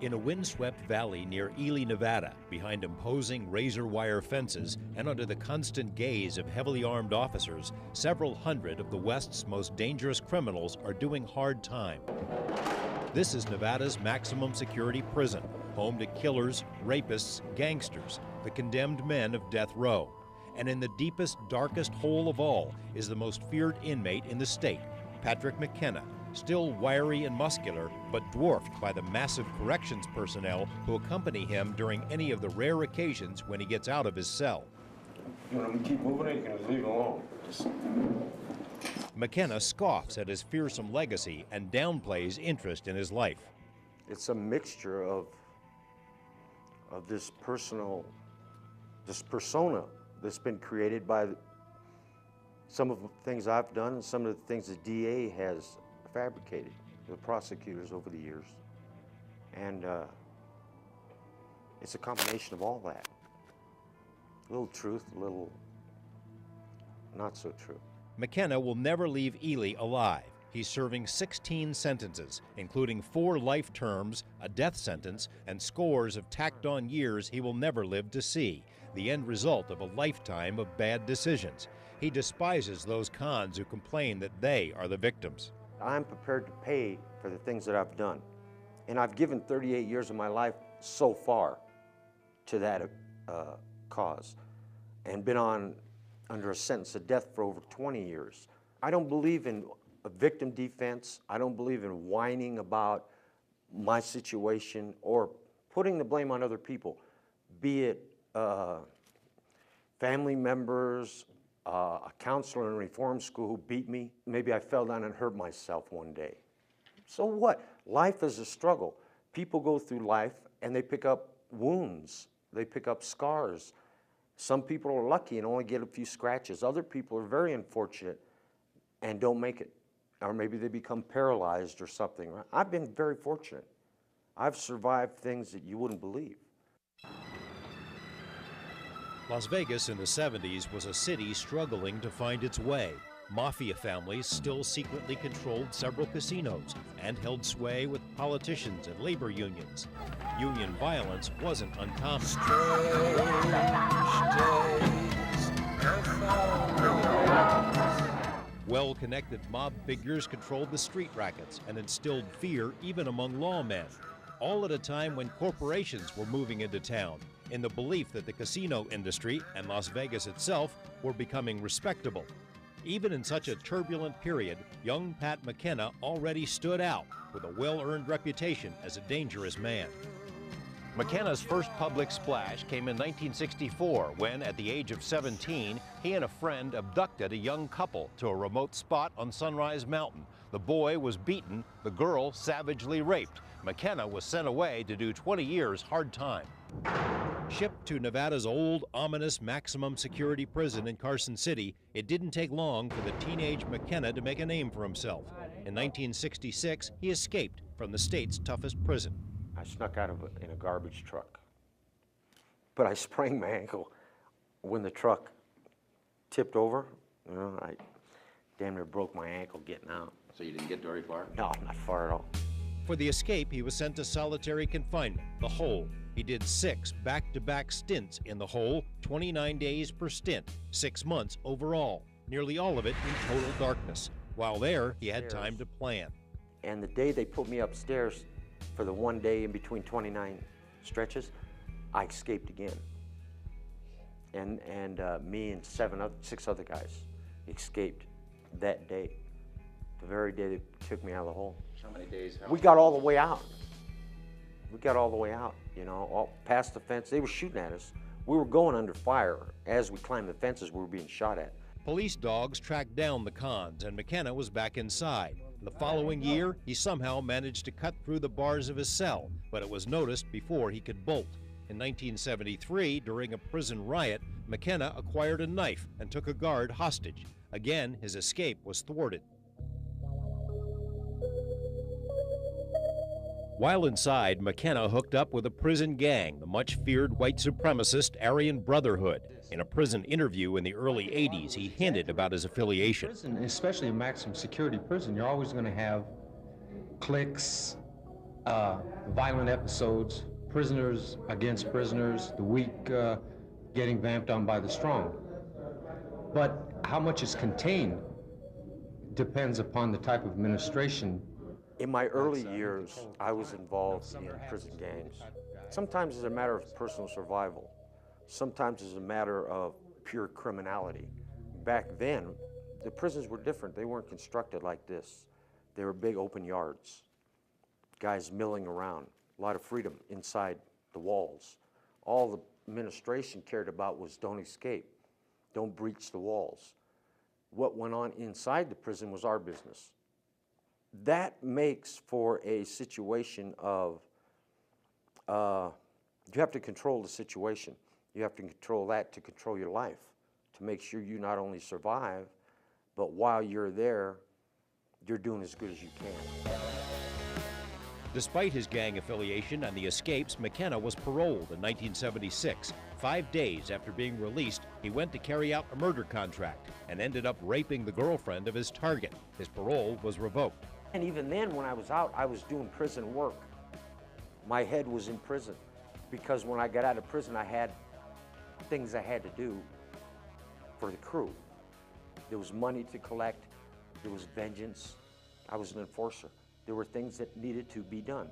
In a windswept valley near Ely, Nevada, behind imposing razor wire fences and under the constant gaze of heavily armed officers, several hundred of the West's most dangerous criminals are doing hard time. This is Nevada's maximum security prison, home to killers, rapists, gangsters, the condemned men of death row. And in the deepest, darkest hole of all is the most feared inmate in the state, Patrick McKenna, still wiry and muscular, but dwarfed by the massive corrections personnel who accompany him during any of the rare occasions when he gets out of his cell. You want me to keep moving it? You can just leave it alone. McKenna scoffs at his fearsome legacy and downplays interest in his life. It's a mixture of this persona that's been created by some of the things I've done and some of the things the DA has fabricated, the prosecutors over the years. And it's a combination of all that. A little truth, a little not so true. McKenna will never leave Ely alive. He's serving 16 sentences, including 4 life terms, a death sentence, and scores of tacked-on years he will never live to see, the end result of a lifetime of bad decisions. He despises those cons who complain that they are the victims. I'm prepared to pay for the things that I've done. And I've given 38 years of my life so far to that cause and been under a sentence of death for over 20 years. I don't believe in a victim defense. I don't believe in whining about my situation or putting the blame on other people, be it family members, a counselor in reform school who beat me. Maybe I fell down and hurt myself one day. So what? Life is a struggle. People go through life and they pick up wounds. They pick up scars. Some people are lucky and only get a few scratches. Other people are very unfortunate and don't make it. Or maybe they become paralyzed or something. I've been very fortunate. I've survived things that you wouldn't believe. Las Vegas in the 70s was a city struggling to find its way. Mafia families still secretly controlled several casinos and held sway with politicians and labor unions. Union violence wasn't uncommon. Well-connected mob figures controlled the street rackets and instilled fear even among lawmen, all at a time when corporations were moving into town, in the belief that the casino industry and Las Vegas itself were becoming respectable. Even in such a turbulent period, young Pat McKenna already stood out with a well-earned reputation as a dangerous man. McKenna's first public splash came in 1964 when, at the age of 17, he and a friend abducted a young couple to a remote spot on Sunrise Mountain. The boy was beaten, the girl savagely raped. McKenna was sent away to do 20 years hard time. Shipped to Nevada's old, ominous maximum security prison in Carson City, it didn't take long for the teenage McKenna to make a name for himself. In 1966, he escaped from the state's toughest prison. I snuck out in a garbage truck, but I sprained my ankle when the truck tipped over. You know, I damn near broke my ankle getting out. So you didn't get very far? No, not far at all. For the escape, he was sent to solitary confinement, the Hole. He did 6 back-to-back stints in the Hole, 29 days per stint, 6 months overall, nearly all of it in total darkness. While there, he had time to plan. And the day they put me upstairs for the one day in between 29 stretches, I escaped again. And me and 6 other guys escaped that day, the very day they took me out of the hole. How many days? We got all the way out. We got all the way out, you know, all past the fence. They were shooting at us. We were going under fire. As we climbed the fences, we were being shot at. Police dogs tracked down the cons, and McKenna was back inside. The following year, he somehow managed to cut through the bars of his cell, but it was noticed before he could bolt. In 1973, during a prison riot, McKenna acquired a knife and took a guard hostage. Again, his escape was thwarted. While inside, McKenna hooked up with a prison gang, the much-feared white supremacist Aryan Brotherhood. In a prison interview in the early 80s, he hinted about his affiliation. Prison, especially a maximum security prison, you're always going to have cliques, violent episodes, prisoners against prisoners, the weak getting vamped on by the strong. But how much is contained depends upon the type of administration. In my early years, I was involved in prison gangs. Sometimes it's a matter of personal survival. Sometimes it's a matter of pure criminality. Back then, the prisons were different. They weren't constructed like this. They were big open yards, guys milling around, a lot of freedom inside the walls. All the administration cared about was don't escape, don't breach the walls. What went on inside the prison was our business. That makes for a situation of, you have to control the situation. You have to control that to control your life, to make sure you not only survive, but while you're there, you're doing as good as you can. Despite his gang affiliation and the escapes, McKenna was paroled in 1976. 5 days after being released, he went to carry out a murder contract and ended up raping the girlfriend of his target. His parole was revoked. And even then, when I was out, I was doing prison work. My head was in prison because when I got out of prison, I had things I had to do for the crew. There was money to collect, there was vengeance. I was an enforcer. There were things that needed to be done.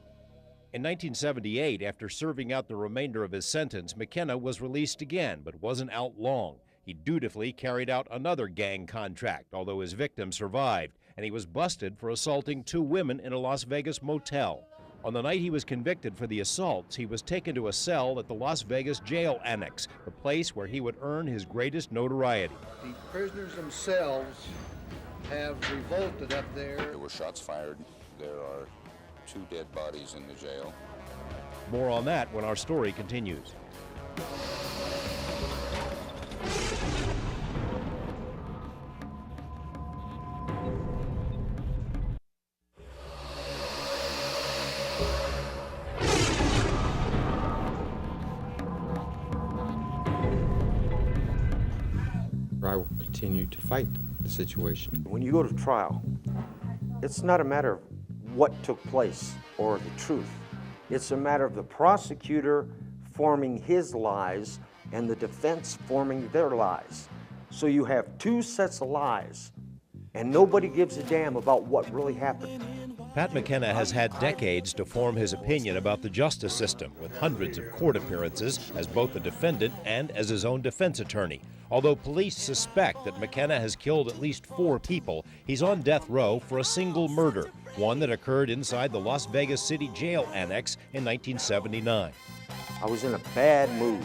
In 1978, after serving out the remainder of his sentence, McKenna was released again, but wasn't out long. He dutifully carried out another gang contract, although his victim survived, and he was busted for assaulting 2 women in a Las Vegas motel. On the night he was convicted for the assaults, he was taken to a cell at the Las Vegas Jail Annex, the place where he would earn his greatest notoriety. The prisoners themselves have revolted up there. There were shots fired. There are 2 dead bodies in the jail. More on that when our story continues. I will continue to fight the situation. When you go to trial, it's not a matter of what took place or the truth. It's a matter of the prosecutor forming his lies and the defense forming their lies. So you have 2 sets of lies, and nobody gives a damn about what really happened. Pat McKenna has had decades to form his opinion about the justice system, with hundreds of court appearances as both a defendant and as his own defense attorney. Although police suspect that McKenna has killed at least 4 people, he's on death row for a single murder, one that occurred inside the Las Vegas City Jail Annex in 1979. I was in a bad mood,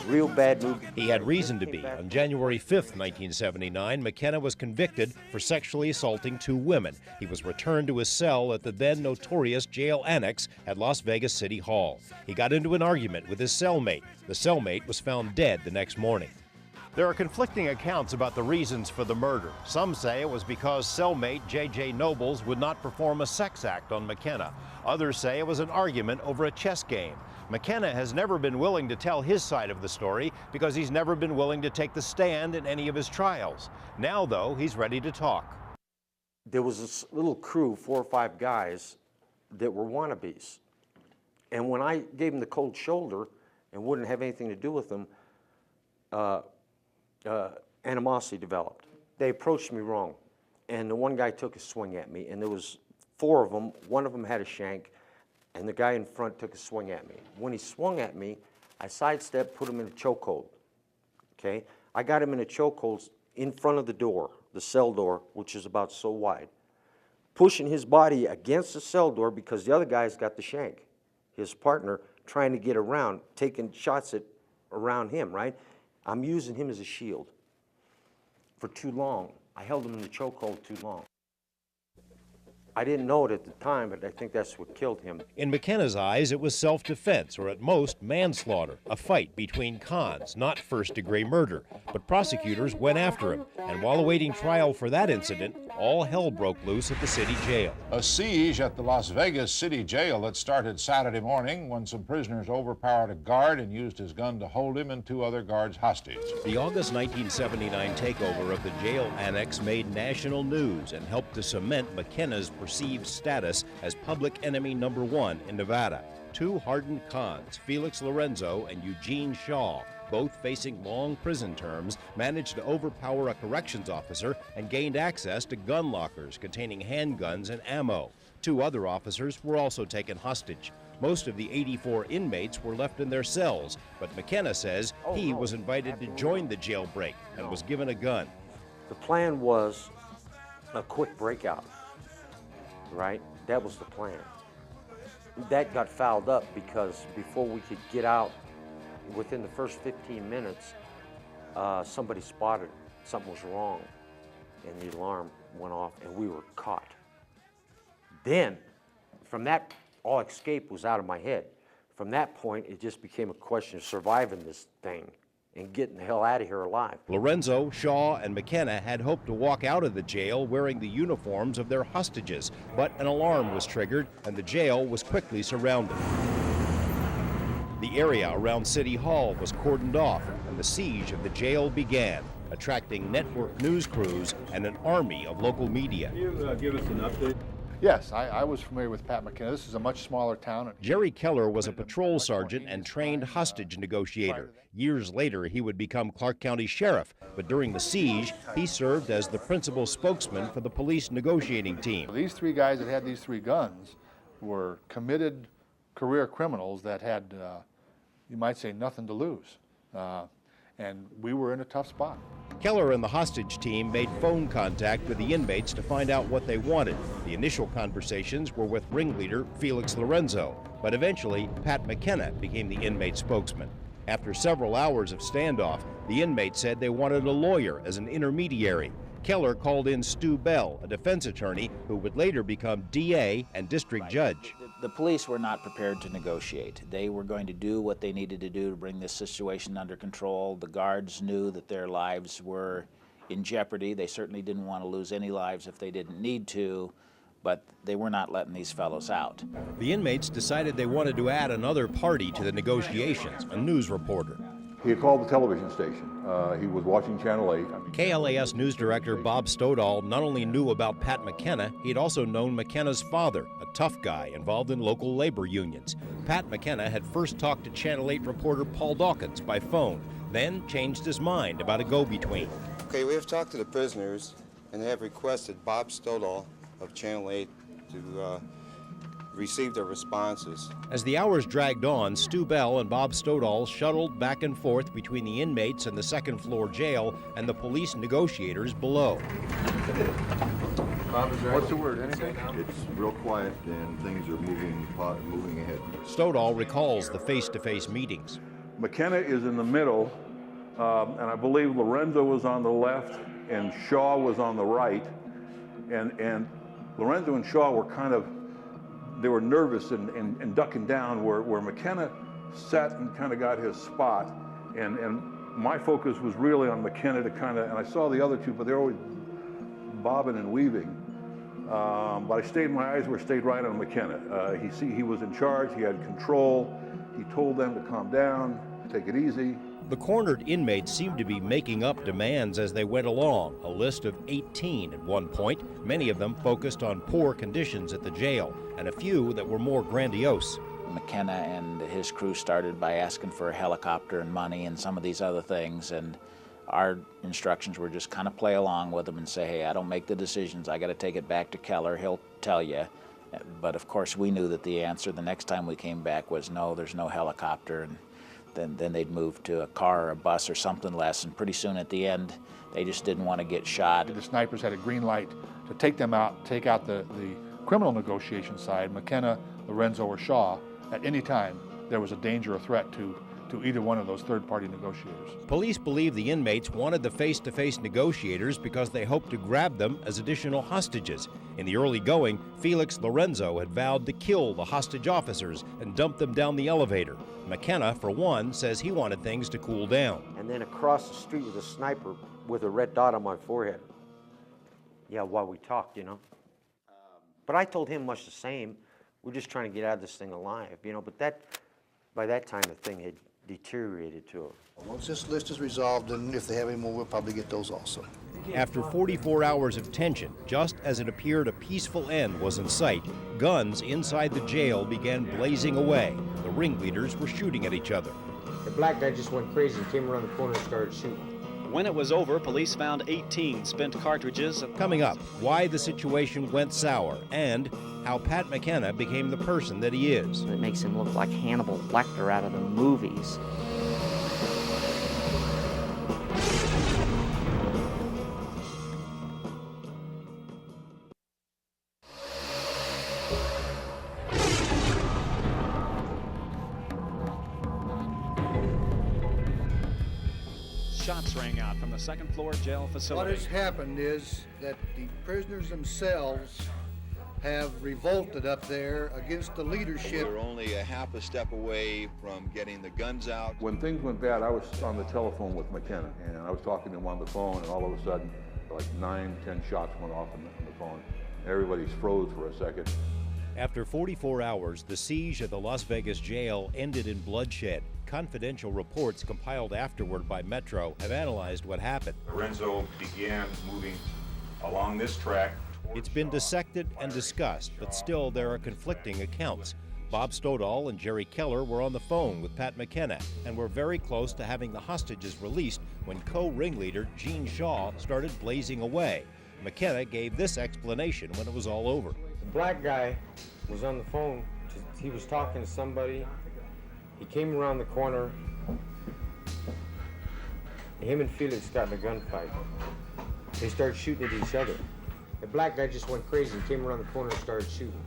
real bad mood. He had reason to be. On January 5th, 1979, McKenna was convicted for sexually assaulting 2 women. He was returned to his cell at the then notorious Jail Annex at Las Vegas City Hall. He got into an argument with his cellmate. The cellmate was found dead the next morning. There are conflicting accounts about the reasons for the murder. Some say it was because cellmate J.J. Nobles would not perform a sex act on McKenna. Others say it was an argument over a chess game. McKenna has never been willing to tell his side of the story because he's never been willing to take the stand in any of his trials. Now, though, he's ready to talk. There was this little crew, 4 or 5 guys, that were wannabes. And when I gave them the cold shoulder and wouldn't have anything to do with them, animosity developed. They approached me wrong, and the one guy took a swing at me, and there was 4 of them. One of them had a shank, and the guy in front took a swing at me. When he swung at me, I sidestepped, put him in a chokehold, okay? I got him in a chokehold in front of the door, the cell door, which is about so wide, pushing his body against the cell door because the other guy's got the shank, his partner, trying to get around, taking shots around him, right? I'm using him as a shield for too long. I held him in the chokehold too long. I didn't know it at the time, but I think that's what killed him. In McKenna's eyes, it was self-defense, or at most manslaughter, a fight between cons, not first-degree murder. But prosecutors went after him, and while awaiting trial for that incident, all hell broke loose at the city jail. A siege at the Las Vegas City Jail that started Saturday morning when some prisoners overpowered a guard and used his gun to hold him and 2 other guards hostage. The August 1979 takeover of the jail annex made national news and helped to cement McKenna's perceived status as public enemy number one in Nevada. Two hardened cons, Felix Lorenzo and Eugene Shaw, both facing long prison terms, managed to overpower a corrections officer and gained access to gun lockers containing handguns and ammo. Two other officers were also taken hostage. Most of the 84 inmates were left in their cells, but McKenna says he was invited to join the jailbreak and was given a gun. The plan was a quick breakout, right? That was the plan. That got fouled up because before we could get out, within the first 15 minutes, somebody spotted something was wrong, and the alarm went off, and we were caught. Then, from that, all escape was out of my head. From that point, it just became a question of surviving this thing and getting the hell out of here alive. Lorenzo, Shaw, and McKenna had hoped to walk out of the jail wearing the uniforms of their hostages, but an alarm was triggered and the jail was quickly surrounded. The area around City Hall was cordoned off and the siege of the jail began, attracting network news crews and an army of local media. Can you give us an update? Yes, I was familiar with Pat McKenna. This is a much smaller town. Jerry Keller was a patrol sergeant and trained hostage negotiator. Years later, he would become Clark County Sheriff, but during the siege, he served as the principal spokesman for the police negotiating team. These three guys that had these three guns were committed career criminals that had, you might say, nothing to lose. And we were in a tough spot. Keller and the hostage team made phone contact with the inmates to find out what they wanted. The initial conversations were with ringleader Felix Lorenzo, but eventually Pat McKenna became the inmate spokesman. After several hours of standoff, the inmates said they wanted a lawyer as an intermediary. Keller called in Stu Bell, a defense attorney who would later become DA and district judge. The police were not prepared to negotiate. They were going to do what they needed to do to bring this situation under control. The guards knew that their lives were in jeopardy. They certainly didn't want to lose any lives if they didn't need to, but they were not letting these fellows out. The inmates decided they wanted to add another party to the negotiations, a news reporter. He had called the television station. He was watching Channel 8. KLAS news director Bob Stodahl not only knew about Pat McKenna, he'd also known McKenna's father, a tough guy involved in local labor unions. Pat McKenna had first talked to Channel 8 reporter Paul Dawkins by phone, then changed his mind about a go-between. Okay, we have talked to the prisoners, and they have requested Bob Stodahl of Channel 8 to receive their responses. As the hours dragged on, Stu Bell and Bob Stodahl shuttled back and forth between the inmates in the second-floor jail and the police negotiators below. What's the word? Anything? It's real quiet, and things are moving ahead. Stodahl recalls the face-to-face meetings. McKenna is in the middle, and I believe Lorenzo was on the left, and Shaw was on the right. And Lorenzo and Shaw were they were nervous and ducking down where McKenna sat and kind of got his spot. And my focus was really on McKenna to and I saw the other two, but they're always bobbing and weaving. But my eyes stayed right on McKenna. He was in charge, he had control. He told them to calm down, take it easy. The cornered inmates seemed to be making up demands as they went along, a list of 18 at one point, many of them focused on poor conditions at the jail, and a few that were more grandiose. McKenna and his crew started by asking for a helicopter and money and some of these other things, and our instructions were just kind of play along with them and say, hey, I don't make the decisions, I got to take it back to Keller, he'll tell you. But of course we knew that the answer the next time we came back was no, there's no helicopter, and then they'd move to a car or a bus or something less, and pretty soon at the end they just didn't want to get shot. The snipers had a green light to take them out, take out the criminal negotiation side, McKenna, Lorenzo, or Shaw, at any time there was a danger or threat to either one of those third-party negotiators. Police believe the inmates wanted the face-to-face negotiators because they hoped to grab them as additional hostages. In the early going, Felix Lorenzo had vowed to kill the hostage officers and dump them down the elevator. McKenna, for one, says he wanted things to cool down. And then across the street was a sniper with a red dot on my forehead. Yeah, while we talked, But I told him much the same. We're just trying to get out of this thing alive, But by that time, the thing had deteriorated to Once this list is resolved, and if they have any more, we'll probably get those also. After 44 hours of tension, just as it appeared a peaceful end was in sight, guns inside the jail began blazing away. The ringleaders were shooting at each other. The black guy just went crazy and came around the corner and started shooting. When it was over, police found 18 spent cartridges. Coming up, why the situation went sour and how Pat McKenna became the person that he is. It makes him look like Hannibal Lecter out of the movies. Shots rang out from the second floor jail facility. What has happened is that the prisoners themselves have revolted up there against the leadership. We're only a half a step away from getting the guns out. When things went bad, I was on the telephone with McKenna, and I was talking to him on the phone, and all of a sudden, like 9, 10 shots went off on the phone. Everybody's froze for a second. After 44 hours, the siege of the Las Vegas jail ended in bloodshed. Confidential reports compiled afterward by Metro have analyzed what happened. Lorenzo began moving along this track. It's been dissected and discussed, but still there are conflicting accounts. Bob Stoddall and Jerry Keller were on the phone with Pat McKenna and were very close to having the hostages released when co-ringleader Gene Shaw started blazing away. McKenna gave this explanation when it was all over. The black guy was on the phone. He was talking to somebody. He came around the corner. Him and Felix got in a gunfight. They started shooting at each other. The black guy just went crazy and came around the corner and started shooting.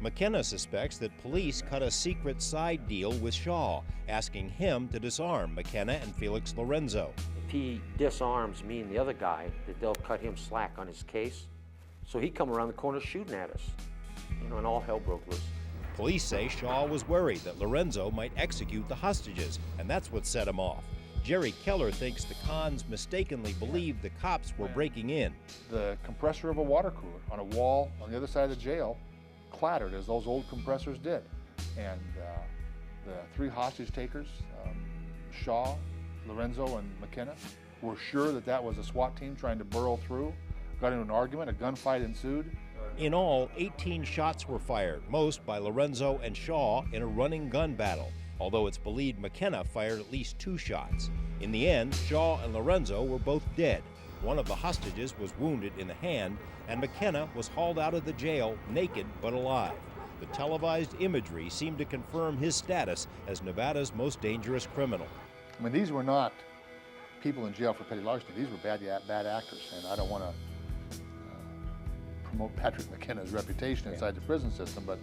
McKenna suspects that police cut a secret side deal with Shaw, asking him to disarm McKenna and Felix Lorenzo. If he disarms me and the other guy, that they'll cut him slack on his case. So he come around the corner shooting at us, and all hell broke loose. Police say Shaw was worried that Lorenzo might execute the hostages, and that's what set him off. Jerry Keller thinks the cons mistakenly believed the cops were breaking in. The compressor of a water cooler on a wall on the other side of the jail clattered as those old compressors did. And the 3 hostage takers, Shaw, Lorenzo, and McKenna, were sure that that was a SWAT team trying to burrow through. Got into an argument, a gunfight ensued. In all, 18 shots were fired, most by Lorenzo and Shaw in a running gun battle, although it's believed McKenna fired at least 2 shots. In the end, Shaw and Lorenzo were both dead. One of the hostages was wounded in the hand, and McKenna was hauled out of the jail naked but alive. The televised imagery seemed to confirm his status as Nevada's most dangerous criminal. I mean, these were not people in jail for petty larceny. These were bad actors, and I don't want to promote Patrick McKenna's reputation inside the prison system, but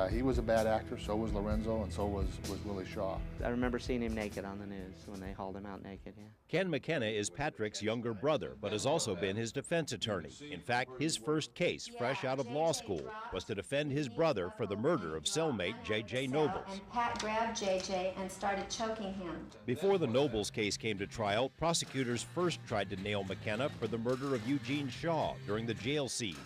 he was a bad actor, so was Lorenzo, and so was Willie Shaw. I remember seeing him naked on the news when they hauled him out naked, yeah. Ken McKenna is Patrick's younger brother, but has also been his defense attorney. In fact, his first case, fresh out of law school, was to defend his brother for the murder of cellmate J.J. Nobles. And Pat grabbed J.J. and started choking him. Before the Nobles case came to trial, prosecutors first tried to nail McKenna for the murder of Eugene Shaw during the jail siege.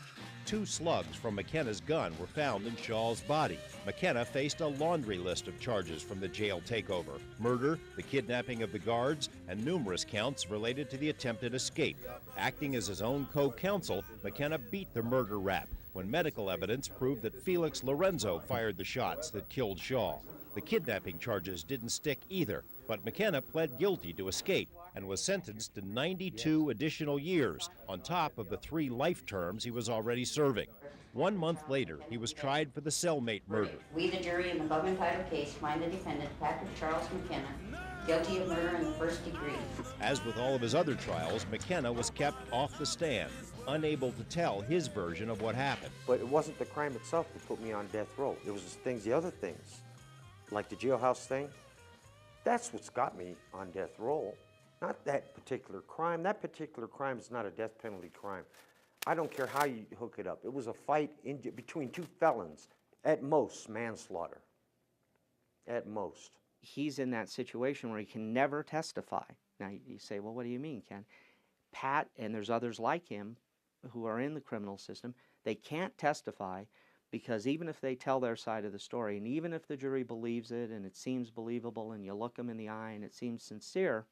2 slugs from McKenna's gun were found in Shaw's body. McKenna faced a laundry list of charges from the jail takeover: murder, the kidnapping of the guards, and numerous counts related to the attempted escape. Acting as his own co-counsel, McKenna beat the murder rap when medical evidence proved that Felix Lorenzo fired the shots that killed Shaw. The kidnapping charges didn't stick either, but McKenna pled guilty to escape and was sentenced to 92 additional years on top of the 3 life terms he was already serving. 1 month later, he was tried for the cellmate murder. We, the jury in the above entitled case, find the defendant, Patrick Charles McKenna, guilty of murder in the 1st degree. As with all of his other trials, McKenna was kept off the stand, unable to tell his version of what happened. But it wasn't the crime itself that put me on death row. It was the other things, like the jailhouse thing. That's what's got me on death row. Not that particular crime. That particular crime is not a death penalty crime. I don't care how you hook it up. It was a fight between 2 felons, at most manslaughter, at most. He's in that situation where he can never testify. Now you say, well, what do you mean, Ken? Pat, and there's others like him who are in the criminal system, they can't testify because even if they tell their side of the story, and even if the jury believes it and it seems believable and you look them in the eye and it seems sincere,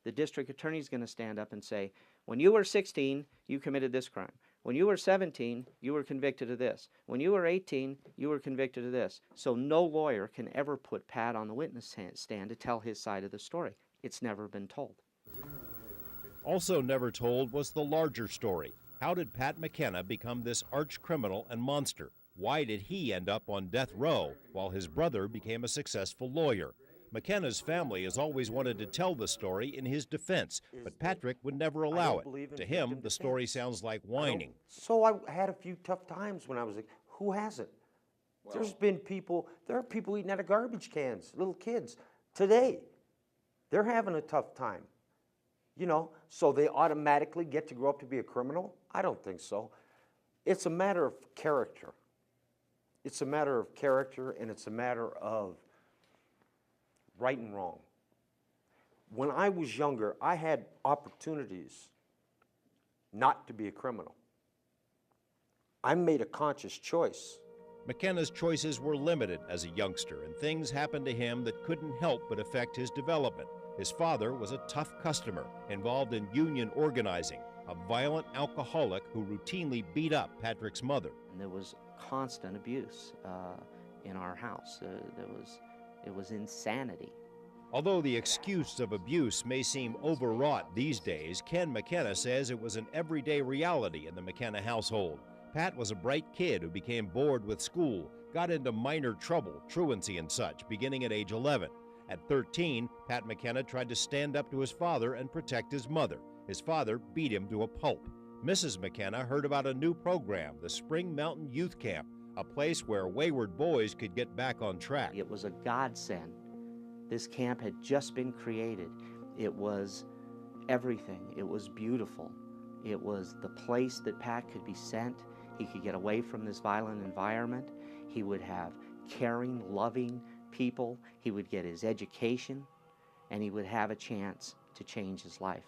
the district attorney's going to stand up and say, When you were 16, you committed this crime. When you were 17, you were convicted of this. When you were 18, you were convicted of this. So no lawyer can ever put Pat on the witness stand to tell his side of the story. It's never been told. Also never told was the larger story. How did Pat McKenna become this arch criminal and monster? Why did he end up on death row while his brother became a successful lawyer? McKenna's family has always wanted to tell the story in his defense, but Patrick would never allow it. To him, the story sounds like whining. So I had a few tough times when I was like, who hasn't? Well, there are people eating out of garbage cans, little kids. Today, they're having a tough time. You know, so they automatically get to grow up to be a criminal? I don't think so. It's a matter of character. It's a matter of character, and it's a matter of right and wrong. When I was younger, I had opportunities not to be a criminal. I made a conscious choice. McKenna's choices were limited as a youngster, and things happened to him that couldn't help but affect his development. His father was a tough customer, involved in union organizing, a violent alcoholic who routinely beat up Patrick's mother. And there was constant abuse in our house. It was insanity. Although the excuse of abuse may seem overwrought these days, Ken McKenna says it was an everyday reality in the McKenna household. Pat was a bright kid who became bored with school, got into minor trouble, truancy and such, beginning at age 11. At 13, Pat McKenna tried to stand up to his father and protect his mother. His father beat him to a pulp. Mrs. McKenna heard about a new program, the Spring Mountain Youth Camp, a place where wayward boys could get back on track. It was a godsend. This camp had just been created. It was everything. It was beautiful. It was the place that Pat could be sent. He could get away from this violent environment. He would have caring, loving people. He would get his education, and he would have a chance to change his life.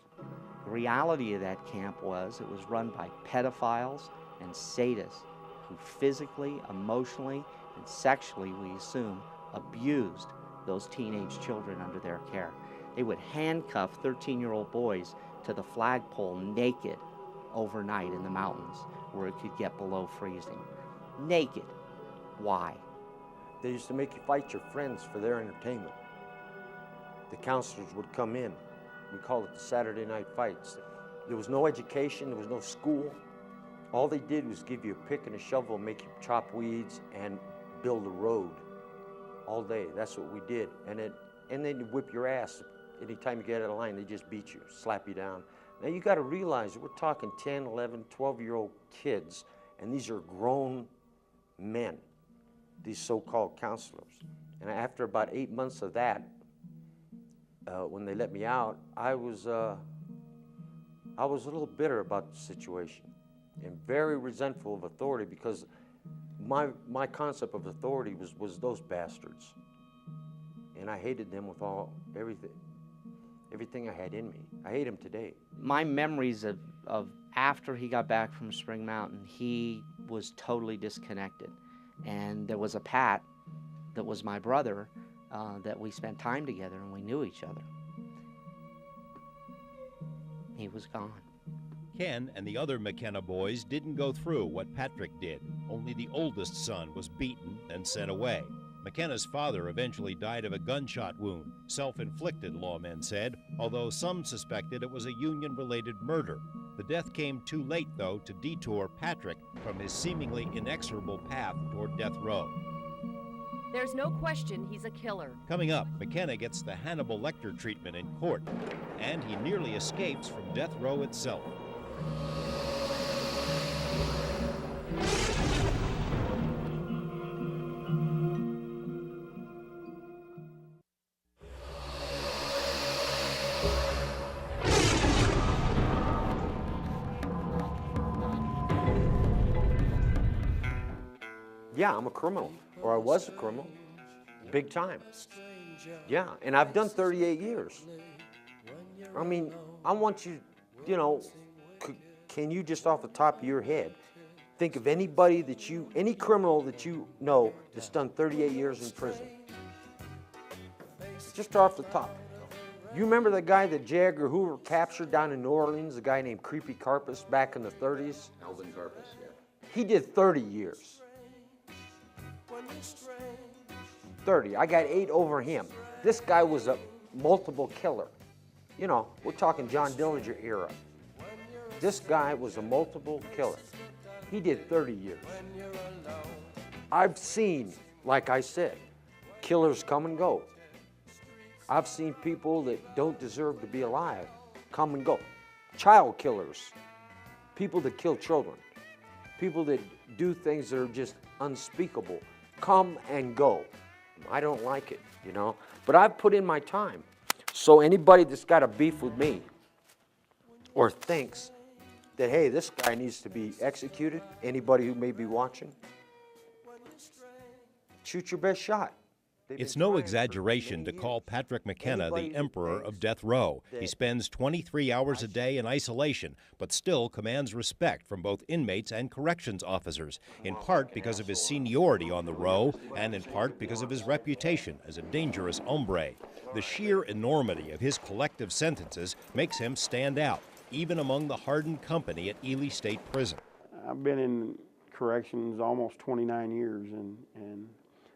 The reality of that camp was it was run by pedophiles and sadists who physically, emotionally, and sexually, we assume, abused those teenage children under their care. They would handcuff 13-year-old boys to the flagpole naked overnight in the mountains where it could get below freezing. Naked. Why? They used to make you fight your friends for their entertainment. The counselors would come in. We called it the Saturday night fights. There was no education, there was no school. All they did was give you a pick and a shovel, make you chop weeds and build a road all day. That's what we did. And then they'd whip your ass. Anytime you get out of line, they just beat you, slap you down. Now you gotta realize we're talking 10, 11, 12-year-old kids, and these are grown men, these so-called counselors. And after about 8 months of that, when they let me out, I was a little bitter about the situation and very resentful of authority, because my concept of authority was those bastards. And I hated them with everything I had in me. I hate them today. My memories of after he got back from Spring Mountain, he was totally disconnected. And there was a Pat that was my brother that we spent time together and we knew each other. He was gone. Ken and the other McKenna boys didn't go through what Patrick did. Only the oldest son was beaten and sent away. McKenna's father eventually died of a gunshot wound, self-inflicted, lawmen said, although some suspected it was a union-related murder. The death came too late, though, to detour Patrick from his seemingly inexorable path toward death row. There's no question he's a killer. Coming up, McKenna gets the Hannibal Lecter treatment in court, and he nearly escapes from death row itself. Yeah, I'm a criminal, or I was a criminal, big time. Yeah, and I've done 38 years. I mean, I want you, can you just off the top of your head think of anybody any criminal that you know that's done 38 years in prison? Just off the top. You remember the guy that J. Edgar Hoover captured down in New Orleans, a guy named Creepy Karpus back in the 30s? Alvin Karpus, yeah. He did 30 years. 30. I got 8 over him. This guy was a multiple killer. You know, we're talking John Dillinger era. This guy was a multiple killer. He did 30 years. I've seen, like I said, killers come and go. I've seen people that don't deserve to be alive come and go. Child killers, people that kill children, people that do things that are just unspeakable, come and go. I don't like it, you know, but I've put in my time. So anybody that's got a beef with me or thinks that, hey, this guy needs to be executed, anybody who may be watching, shoot your best shot. It's no exaggeration to call Patrick McKenna the emperor of death row. He spends 23 hours a day in isolation, but still commands respect from both inmates and corrections officers, in part because of his seniority on the row, and in part because of his reputation as a dangerous hombre. The sheer enormity of his collective sentences makes him stand out, even among the hardened company at Ely State Prison. I've been in corrections almost 29 years, and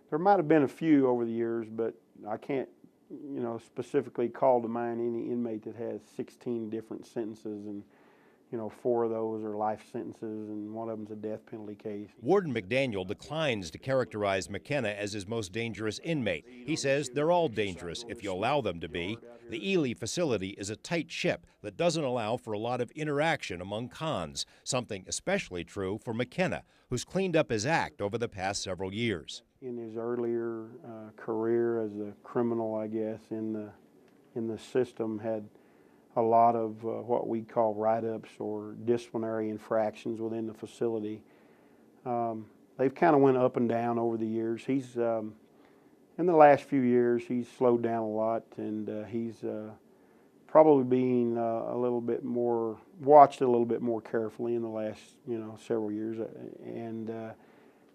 there might have been a few over the years, but I can't, you know, specifically call to mind any inmate that has 16 different sentences, and, you know, 4 of those are life sentences, and one of them's a death penalty case. Warden McDaniel declines to characterize McKenna as his most dangerous inmate. He says they're all dangerous if you allow them to be. The Ely facility is a tight ship that doesn't allow for a lot of interaction among cons, something especially true for McKenna, who's cleaned up his act over the past several years. In his earlier career as a criminal, I guess, in the system, had a lot of what we call write-ups or disciplinary infractions within the facility. They've kind of went up and down over the years. He's in the last few years, he's slowed down a lot, and he's probably being a little bit more watched a little bit more carefully in the last, you know, several years, and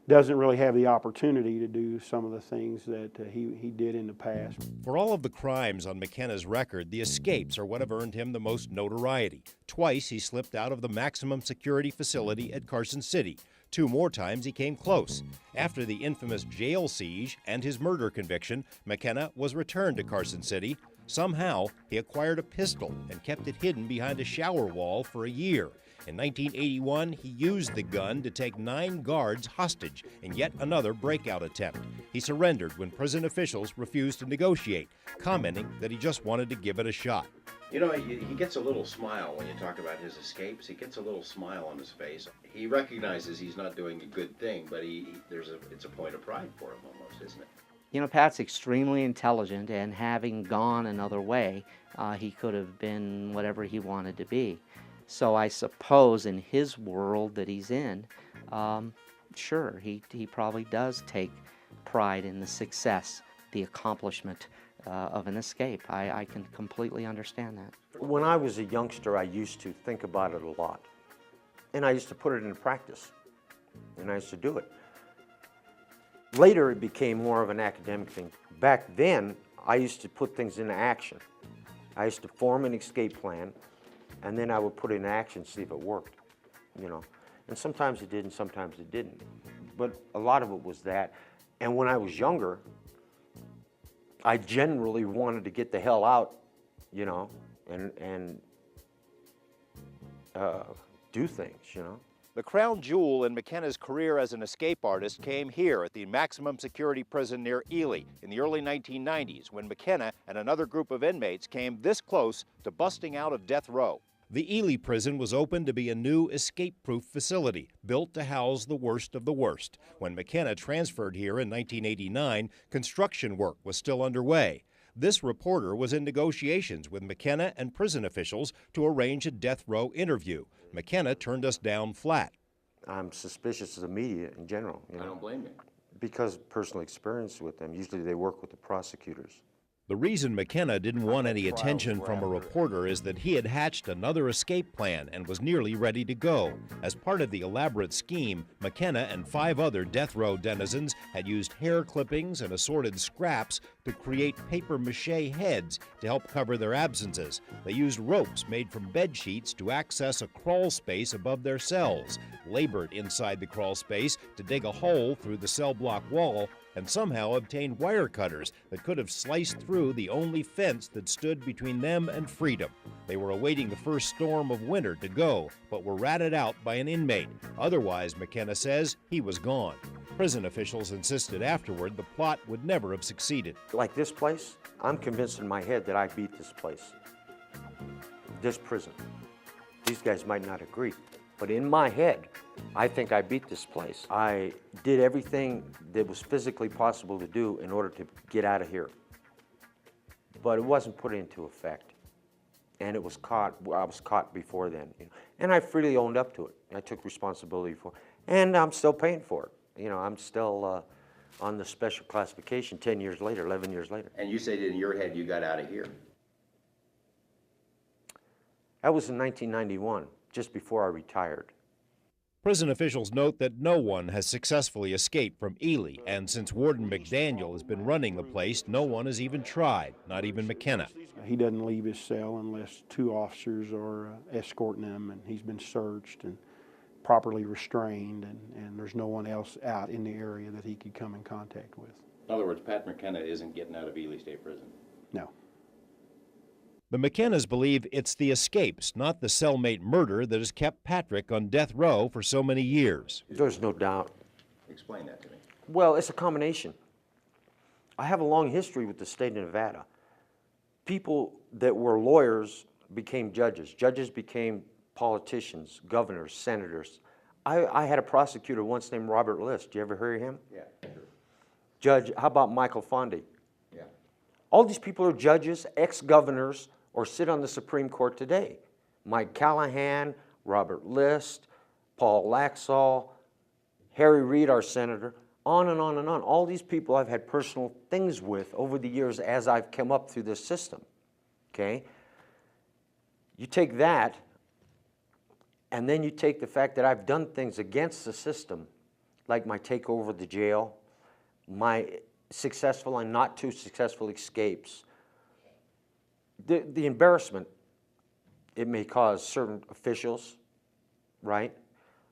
doesn't really have the opportunity to do some of the things that he did in the past. For all of the crimes on McKenna's record, the escapes are what have earned him the most notoriety. Twice he slipped out of the maximum security facility at Carson City. 2 more times he came close. After the infamous jail siege and his murder conviction, McKenna was returned to Carson City. Somehow, he acquired a pistol and kept it hidden behind a shower wall for a year. In 1981, he used the gun to take 9 guards hostage in yet another breakout attempt. He surrendered when prison officials refused to negotiate, commenting that he just wanted to give it a shot. You know, he gets a little smile when you talk about his escapes. He gets a little smile on his face. He recognizes he's not doing a good thing, but it's a point of pride for him almost, isn't it? You know, Pat's extremely intelligent, and having gone another way, he could have been whatever he wanted to be. So I suppose in his world that he's in, sure, he probably does take pride in the success, the accomplishment of an escape. I can completely understand that. When I was a youngster, I used to think about it a lot. And I used to put it into practice. And I used to do it. Later, it became more of an academic thing. Back then, I used to put things into action. I used to form an escape plan, and then I would put it in action, see if it worked, you know. And sometimes it did, and sometimes it didn't. But a lot of it was that. And when I was younger, I generally wanted to get the hell out, you know, and do things, you know. The crown jewel in McKenna's career as an escape artist came here at the maximum security prison near Ely in the early 1990s, when McKenna and another group of inmates came this close to busting out of death row. The Ely prison was opened to be a new escape-proof facility built to house the worst of the worst. When McKenna transferred here in 1989, construction work was still underway. This reporter was in negotiations with McKenna and prison officials to arrange a death row interview. McKenna turned us down flat. I'm suspicious of the media in general. You know? I don't blame you. Because of personal experience with them. Usually they work with the prosecutors. The reason McKenna didn't want any attention from a reporter is that he had hatched another escape plan and was nearly ready to go. As part of the elaborate scheme, McKenna and 5 other death row denizens had used hair clippings and assorted scraps to create papier-mâché heads to help cover their absences. They used ropes made from bed sheets to access a crawl space above their cells, labored inside the crawl space to dig a hole through the cell block wall, and somehow obtained wire cutters that could have sliced through the only fence that stood between them and freedom. They were awaiting the first storm of winter to go, but were ratted out by an inmate. Otherwise, McKenna says, he was gone. Prison officials insisted afterward the plot would never have succeeded. Like this place, I'm convinced in my head that I beat this place, this prison. These guys might not agree, but in my head, I think I beat this place. I did everything that was physically possible to do in order to get out of here. But it wasn't put into effect. And it was caught, I was caught before then. And I freely owned up to it. I took responsibility for it. And I'm still paying for it. You know, I'm still on the special classification 10 years later, 11 years later. And you said in your head you got out of here. That was in 1991, just before I retired. Prison officials note that no one has successfully escaped from Ely, and since Warden McDaniel has been running the place, no one has even tried, not even McKenna. He doesn't leave his cell unless 2 officers are escorting him, and he's been searched and properly restrained, and there's no one else out in the area that he could come in contact with. In other words, Pat McKenna isn't getting out of Ely State Prison. No. The McKennas believe it's the escapes, not the cellmate murder, that has kept Patrick on death row for so many years. There's no doubt. Explain that to me. Well, it's a combination. I have a long history with the state of Nevada. People that were lawyers became judges. Judges became politicians, governors, senators. I had a prosecutor once named Robert List. You ever hear of him? Yeah, sure. Judge, how about Michael Fondy? Yeah. All these people are judges, ex-governors, or sit on the Supreme Court today. Mike Callahan, Robert List, Paul Laxall, Harry Reid, our senator, on and on and on. All these people I've had personal things with over the years as I've come up through this system, okay? You take that, and then you take the fact that I've done things against the system, like my takeover of the jail, my successful and not too successful escapes, the embarrassment it may cause certain officials, right?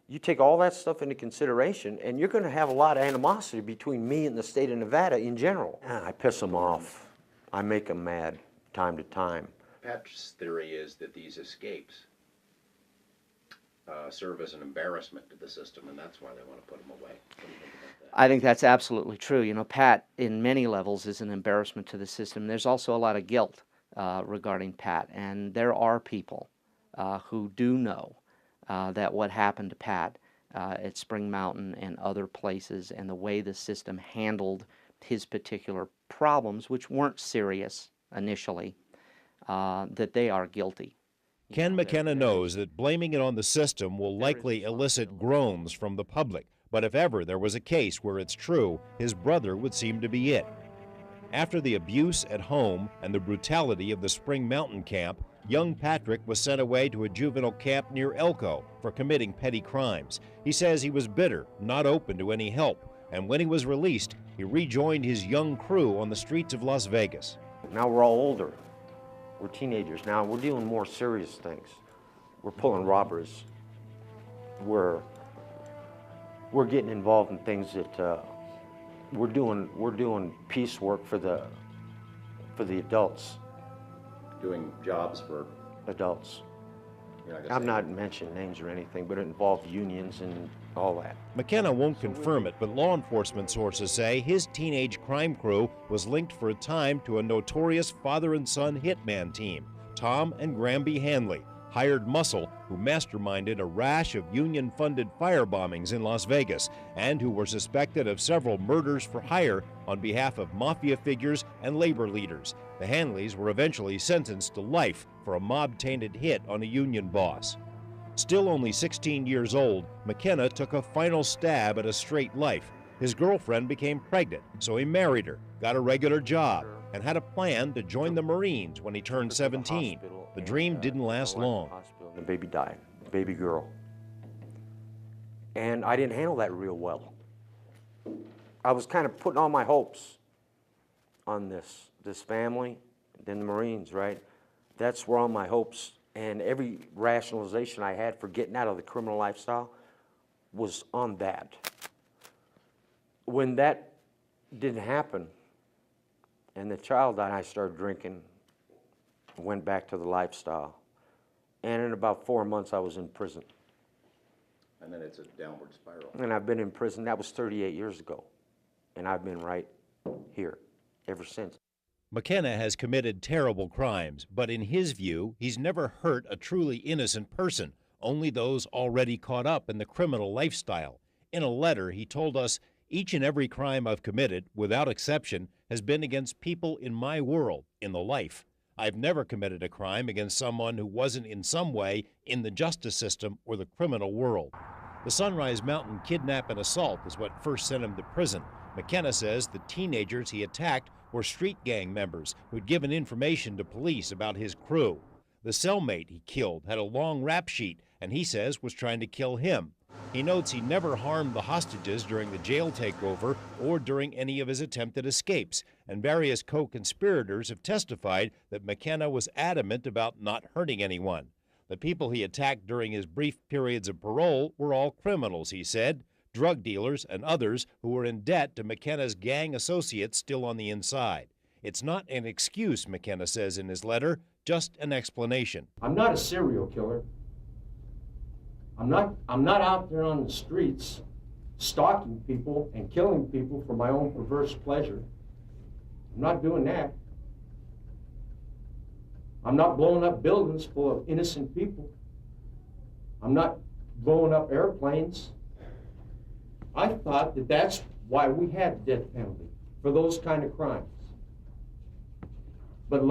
You take all that stuff into consideration, and you're going to have a lot of animosity between me and the state of Nevada in general. I piss them off. I make them mad time to time. Pat's theory is that these escapes serve as an embarrassment to the system, and that's why they want to put them away. What do you think about that? I think that's absolutely true. You know, Pat, in many levels, is an embarrassment to the system. There's also a lot of guilt regarding Pat, and there are people who do know that what happened to Pat at Spring Mountain and other places, and the way the system handled his particular problems, which weren't serious initially, that they are guilty. Ken McKenna knows that blaming it on the system will likely elicit groans from the public, but if ever there was a case where it's true, his brother would seem to be it. After the abuse at home and the brutality of the Spring Mountain camp, young Patrick was sent away to a juvenile camp near Elko for committing petty crimes. He says he was bitter, not open to any help, and when he was released, he rejoined his young crew on the streets of Las Vegas. Now we're all older. We're teenagers now. We're doing more serious things. We're pulling robbers. We're getting involved in things that we're doing piecework for the adults. Doing jobs for adults. I'm not mentioning names or anything, but it involved unions and all that. McKenna won't confirm it, but law enforcement sources say his teenage crime crew was linked for a time to a notorious father and son hitman team, Tom and Granby Hanley, hired muscle who masterminded a rash of union-funded firebombings in Las Vegas and who were suspected of several murders for hire on behalf of mafia figures and labor leaders. The Hanleys were eventually sentenced to life for a mob-tainted hit on a union boss. Still only 16 years old, McKenna took a final stab at a straight life. His girlfriend became pregnant, so he married her, got a regular job, and had a plan to join the Marines when he turned 17. The dream didn't last long. The baby died, baby girl. And I didn't handle that real well. I was kind of putting all my hopes on this family, then the Marines, right? That's where all my hopes and every rationalization I had for getting out of the criminal lifestyle was on that. When that didn't happen and the child died, I started drinking, went back to the lifestyle. And in about 4 months, I was in prison. And then it's a downward spiral. And I've been in prison, that was 38 years ago. And I've been right here ever since. McKenna has committed terrible crimes, but in his view, he's never hurt a truly innocent person, only those already caught up in the criminal lifestyle. In a letter, he told us, "Each and every crime I've committed, without exception, has been against people in my world, in the life. I've never committed a crime against someone who wasn't in some way in the justice system or the criminal world." The Sunrise Mountain kidnap and assault is what first sent him to prison. McKenna says the teenagers he attacked were street gang members who'd given information to police about his crew. The cellmate he killed had a long rap sheet and he says was trying to kill him. He notes he never harmed the hostages during the jail takeover or during any of his attempted escapes, and various co-conspirators have testified that McKenna was adamant about not hurting anyone. The people he attacked during his brief periods of parole were all criminals, he said, drug dealers and others who were in debt to McKenna's gang associates still on the inside. It's not an excuse, McKenna says in his letter, just an explanation. I'm not a serial killer. I'm not out there on the streets stalking people and killing people for my own perverse pleasure. I'm not doing that. I'm not blowing up buildings full of innocent people. I'm not blowing up airplanes. I thought that that's why we had the death penalty, for those kind of crimes. But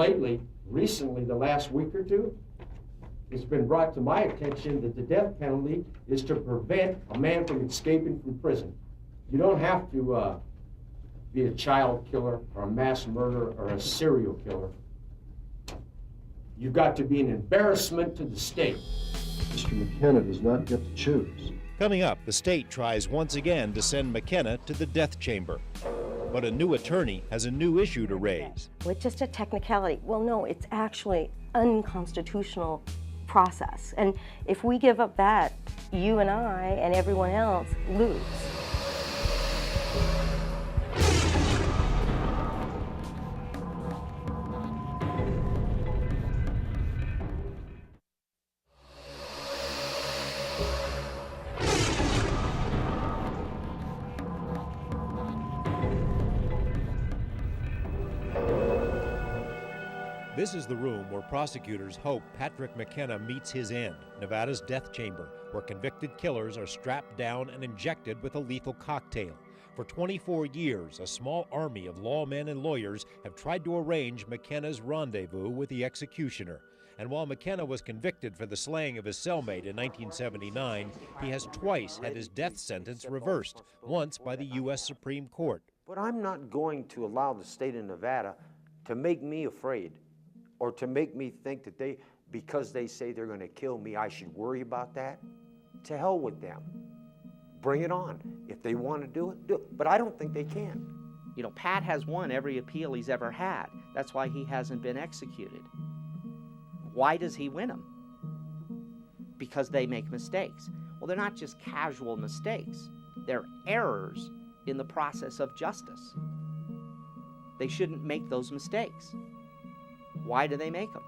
recently, the last week or two, it's been brought to my attention that the death penalty is to prevent a man from escaping from prison. You don't have to be a child killer or a mass murderer or a serial killer. You've got to be an embarrassment to the state. Mr. McKenna does not get to choose. Coming up, the state tries once again to send McKenna to the death chamber. But a new attorney has a new issue to raise. With just a technicality. Well, no, it's actually unconstitutional process. And if we give up that, you and I and everyone else lose. This is the room where prosecutors hope Patrick McKenna meets his end, Nevada's death chamber, where convicted killers are strapped down and injected with a lethal cocktail. For 24 years, a small army of lawmen and lawyers have tried to arrange McKenna's rendezvous with the executioner. And while McKenna was convicted for the slaying of his cellmate in 1979, he has twice had his death sentence reversed, once by the U.S. Supreme Court. But I'm not going to allow the state of Nevada to make me afraid, or to make me think that because they say they're going to kill me, I should worry about that. To hell with them. Bring it on. If they want to do it, do it. But I don't think they can. You know, Pat has won every appeal he's ever had. That's why he hasn't been executed. Why does he win them? Because they make mistakes. Well, they're not just casual mistakes. They're errors in the process of justice. They shouldn't make those mistakes. Why do they make them?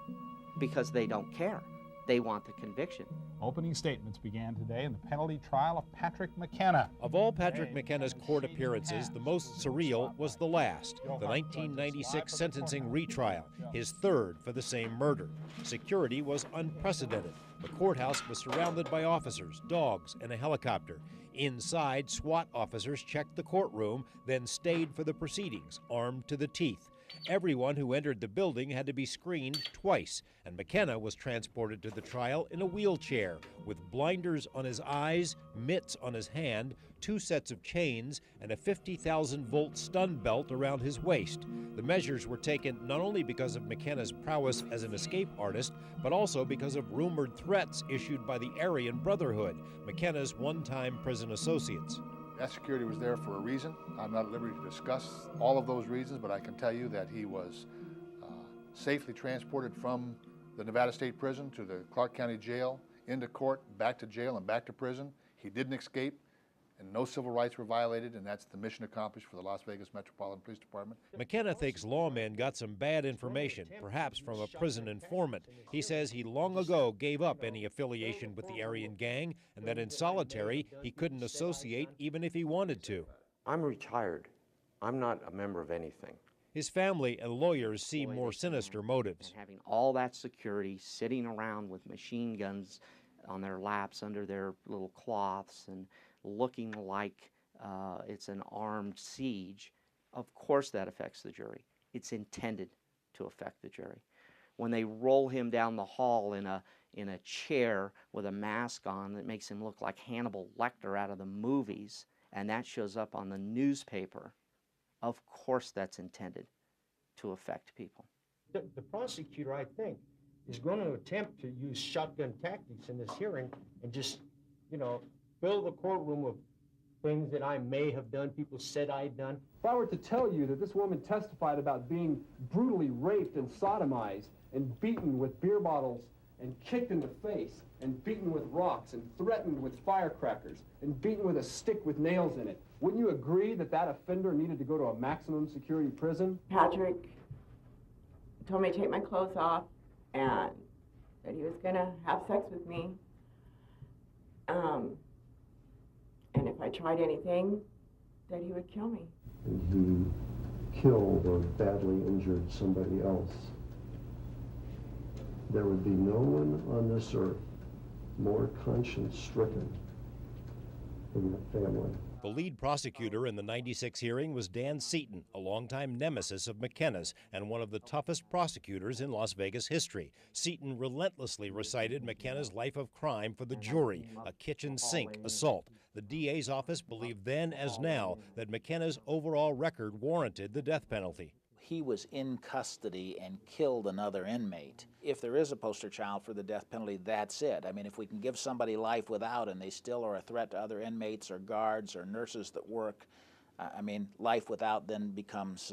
Because they don't care. They want the conviction. Opening statements began today in the penalty trial of Patrick McKenna. Of all Patrick McKenna's court appearances, the most surreal was the last, the 1996 sentencing retrial, his third for the same murder. Security was unprecedented. The courthouse was surrounded by officers, dogs, and a helicopter. Inside, SWAT officers checked the courtroom, then stayed for the proceedings, armed to the teeth. Everyone who entered the building had to be screened twice, and McKenna was transported to the trial in a wheelchair with blinders on his eyes, mitts on his hand, 2 sets of chains and a 50,000-volt stun belt around his waist. The measures were taken not only because of McKenna's prowess as an escape artist, but also because of rumored threats issued by the Aryan Brotherhood, McKenna's one-time prison associates. That security was there for a reason. I'm not at liberty to discuss all of those reasons, but I can tell you that he was safely transported from the Nevada State Prison to the Clark County Jail, into court, back to jail, and back to prison. He didn't escape, and no civil rights were violated, and that's the mission accomplished for the Las Vegas Metropolitan Police Department. McKenna thinks lawmen got some bad information, perhaps from a prison informant. He says he long ago gave up any affiliation with the Aryan gang, and that in solitary he couldn't associate even if he wanted to. I'm retired. I'm not a member of anything. His family and lawyers see more sinister motives. And having all that security sitting around with machine guns on their laps under their little cloths and looking like it's an armed siege, of course that affects the jury. It's intended to affect the jury. When they roll him down the hall in a chair with a mask on that makes him look like Hannibal Lecter out of the movies, and that shows up on the newspaper, of course that's intended to affect people. The prosecutor, I think, is going to attempt to use shotgun tactics in this hearing and just, fill the courtroom with things that I may have done, people said I'd done. If I were to tell you that this woman testified about being brutally raped and sodomized and beaten with beer bottles and kicked in the face and beaten with rocks and threatened with firecrackers and beaten with a stick with nails in it, wouldn't you agree that that offender needed to go to a maximum security prison? Patrick told me to take my clothes off and that he was going to have sex with me. And if I tried anything, that he would kill me. And he killed or badly injured somebody else. There would be no one on this earth more conscience-stricken than that family. The lead prosecutor in the '96 hearing was Dan Seaton, a longtime nemesis of McKenna's and one of the toughest prosecutors in Las Vegas history. Seaton relentlessly recited McKenna's life of crime for the jury, a kitchen sink assault. The DA's office believed then as now that McKenna's overall record warranted the death penalty. He was in custody and killed another inmate. If there is a poster child for the death penalty, that's it. I mean, if we can give somebody life without and they still are a threat to other inmates or guards or nurses that work, life without then becomes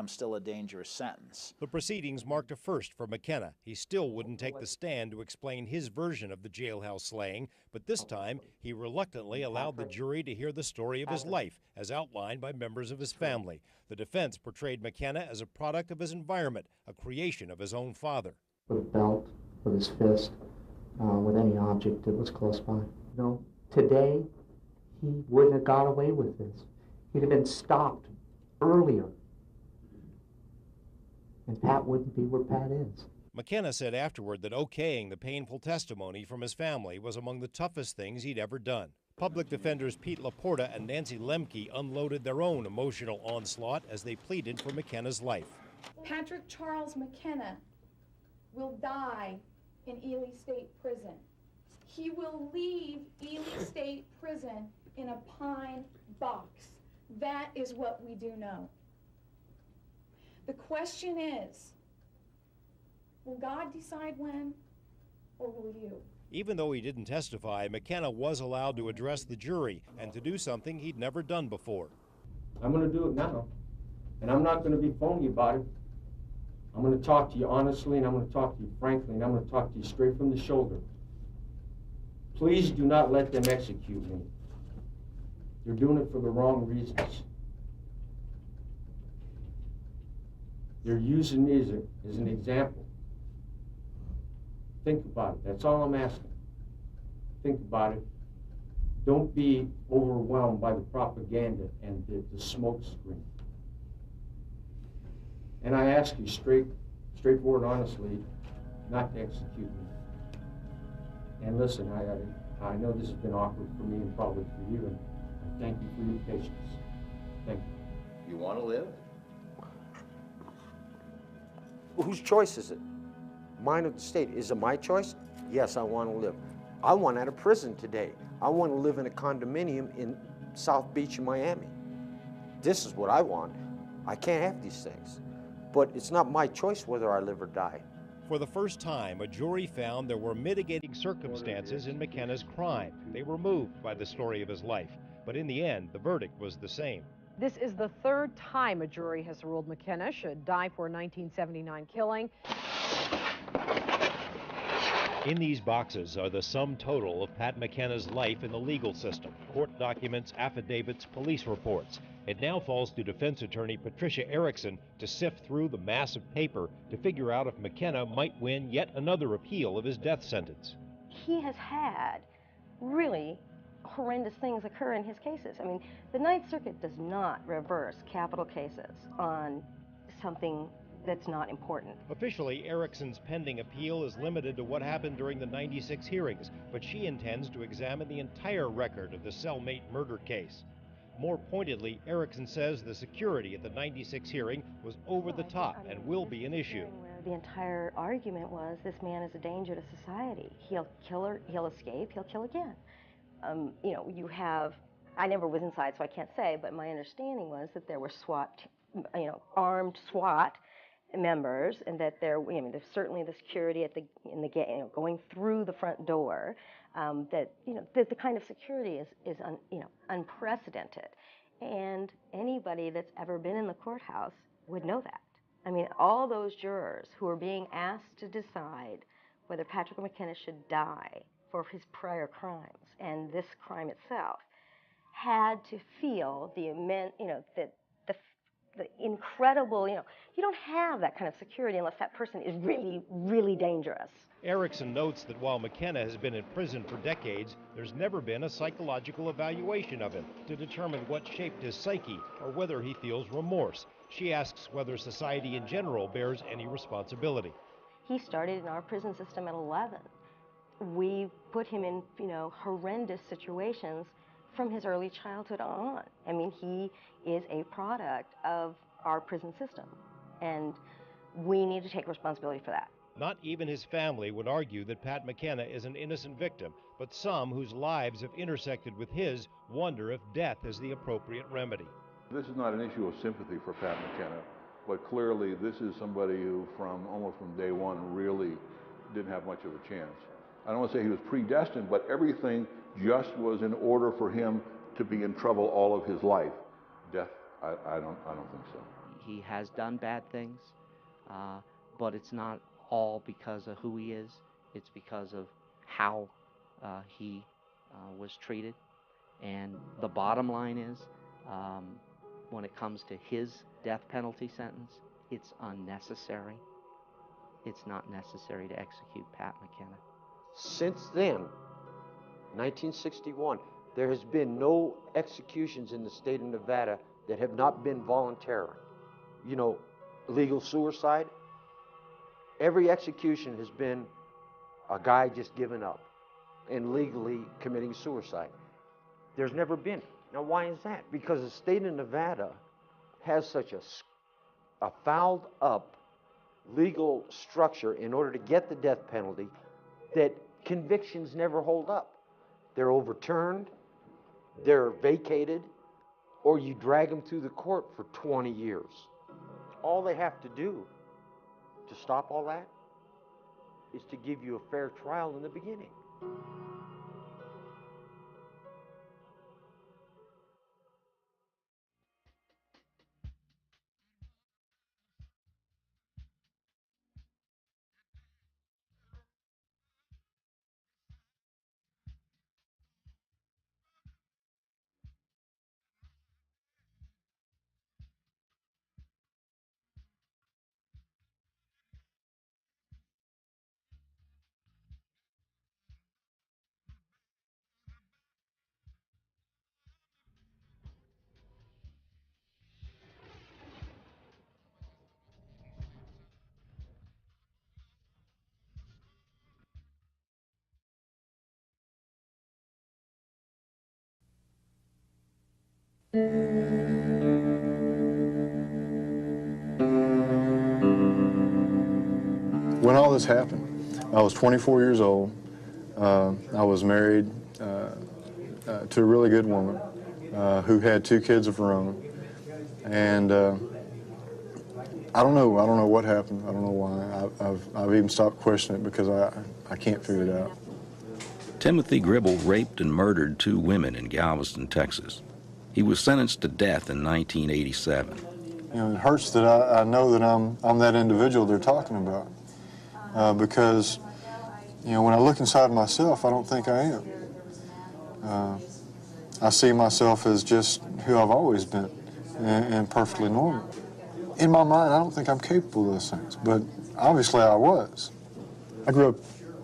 still a dangerous sentence. The proceedings marked a first for McKenna. He still wouldn't take the stand to explain his version of the jailhouse slaying, but this time he reluctantly allowed the jury to hear the story of his life as outlined by members of his family. The defense portrayed McKenna as a product of his environment, a creation of his own father. With a belt, with his fist, with any object that was close by. Today, he wouldn't have got away with this. He'd have been stopped earlier. And Pat wouldn't be where Pat is. McKenna said afterward that okaying the painful testimony from his family was among the toughest things he'd ever done. Public defenders Pete Laporta and Nancy Lemke unloaded their own emotional onslaught as they pleaded for McKenna's life. Patrick Charles McKenna will die in Ely State Prison. He will leave Ely State Prison in a pine box. That is what we do know. The question is, will God decide when, or will you? Even though he didn't testify, McKenna was allowed to address the jury and to do something he'd never done before. I'm going to do it now, and I'm not going to be phony about it. I'm going to talk to you honestly, and I'm going to talk to you frankly, and I'm going to talk to you straight from the shoulder. Please do not let them execute me. They're doing it for the wrong reasons. They're using me as an example. Think about it. That's all I'm asking. Think about it. Don't be overwhelmed by the propaganda and the smoke screen. And I ask you straightforward, honestly, not to execute me. And listen, I know this has been awkward for me and probably for you, and I thank you for your patience. Thank you. You want to live? Whose choice is it? Mine or the state? Is it my choice? Yes, I want to live. I want out of prison today. I want to live in a condominium in South Beach in Miami. This is what I want. I can't have these things. But it's not my choice whether I live or die. For the first time, a jury found there were mitigating circumstances in McKenna's crime. They were moved by the story of his life. But in the end, the verdict was the same. This is the third time a jury has ruled McKenna should die for a 1979 killing. In these boxes are the sum total of Pat McKenna's life in the legal system: court documents, affidavits, police reports. It now falls to defense attorney Patricia Erickson to sift through the mass of paper to figure out if McKenna might win yet another appeal of his death sentence. He has had really horrendous things occur in his cases. I mean, the Ninth Circuit does not reverse capital cases on something that's not important. Officially, Erickson's pending appeal is limited to what happened during the '96 hearings, but she intends to examine the entire record of the cellmate murder case. More pointedly, Erickson says the security at the '96 hearing was over the top and will be an issue. The entire argument was this man is a danger to society. He'll kill her, he'll escape, he'll kill again. You know, you have, I never was inside, so I can't say, but my understanding was that there were SWAT, you know, armed SWAT members, and that there, you know, there's certainly the security at in the gate, you know, going through the front door. That, you know, the kind of security is you know, unprecedented, and anybody that's ever been in the courthouse would know that. I mean, all those jurors who are being asked to decide whether Patrick McKenna should die for his prior crimes and this crime itself had to feel the immense, you know, the incredible, you know, you don't have that kind of security unless that person is really, really dangerous. Erickson notes that while McKenna has been in prison for decades, there's never been a psychological evaluation of him to determine what shaped his psyche or whether he feels remorse. She asks whether society in general bears any responsibility. He started in our prison system at 11. We put him in, you know, horrendous situations from his early childhood on. I mean, he is a product of our prison system, and we need to take responsibility for that. Not even his family would argue that Pat McKenna is an innocent victim, but some whose lives have intersected with his wonder if death is the appropriate remedy. This is not an issue of sympathy for Pat McKenna, but clearly this is somebody who almost from day one really didn't have much of a chance. I don't want to say he was predestined, but everything just was in order for him to be in trouble all of his life. Death, I don't think so. He has done bad things, but it's not all because of who he is. It's because of how he was treated. And the bottom line is, when it comes to his death penalty sentence, it's unnecessary. It's not necessary to execute Pat McKenna. Since then, 1961, there has been no executions in the state of Nevada that have not been voluntary. You know, legal suicide, every execution has been a guy just giving up and legally committing suicide. There's never been. Now, why is that? Because the state of Nevada has such a fouled up legal structure in order to get the death penalty that convictions never hold up. They're overturned, they're vacated, or you drag them through the court for 20 years. All they have to do to stop all that is to give you a fair trial in the beginning. When all this happened, I was 24 years old. I was married to a really good woman. who had 2 kids of her own. And I don't know what happened. I don't know why. I've even stopped questioning it because I can't figure it out. Timothy Gribble raped and murdered 2 women in Galveston, Texas. He was sentenced to death in 1987. You know, it hurts that I know that I'm that individual they're talking about, because, you know, when I look inside myself, I don't think I am. I see myself as just who I've always been, and perfectly normal. In my mind, I don't think I'm capable of those things, but obviously I was. I grew up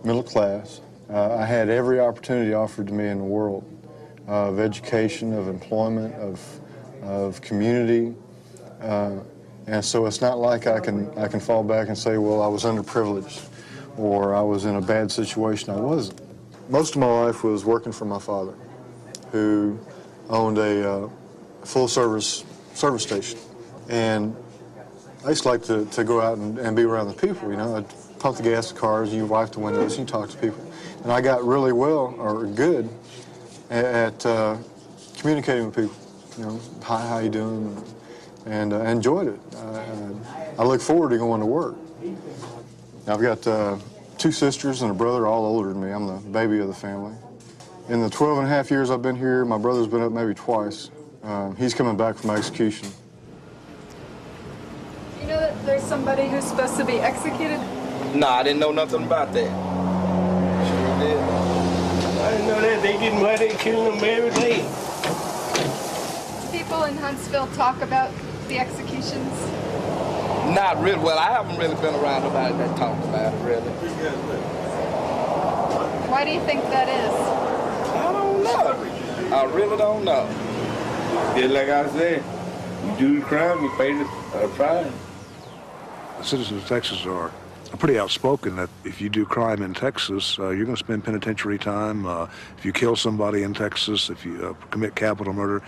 middle class. I had every opportunity offered to me in the world, of education, of employment, of community. And so it's not like I can fall back and say, well, I was underprivileged or I was in a bad situation. I wasn't. Most of my life was working for my father, who owned a full-service service station. And I used to like to go out and be around the people, you know. I'd pump the gas in cars, you wipe the windows, and you talk to people. And I got really well, or good, at communicating with people. You know, hi, how you doing? And I enjoyed it. I look forward to going to work. I've got 2 sisters and a brother, all older than me. I'm the baby of the family. In the 12 and a half years I've been here, my brother's been up maybe twice. He's coming back from execution. You know that there's somebody who's supposed to be executed? No, I didn't know nothing about that. Sure did. I didn't know that. They getting ready to kill them every day. People in Huntsville talk about the executions? Not really. Well, I haven't really been around nobody that talks about it, really. Why do you think that is? I don't know. I really don't know. Just like I said, you do the crime, you pay the fine. The citizens of Texas are pretty outspoken that if you do crime in Texas, you're going to spend penitentiary time. If you kill somebody in Texas, if you commit capital murder,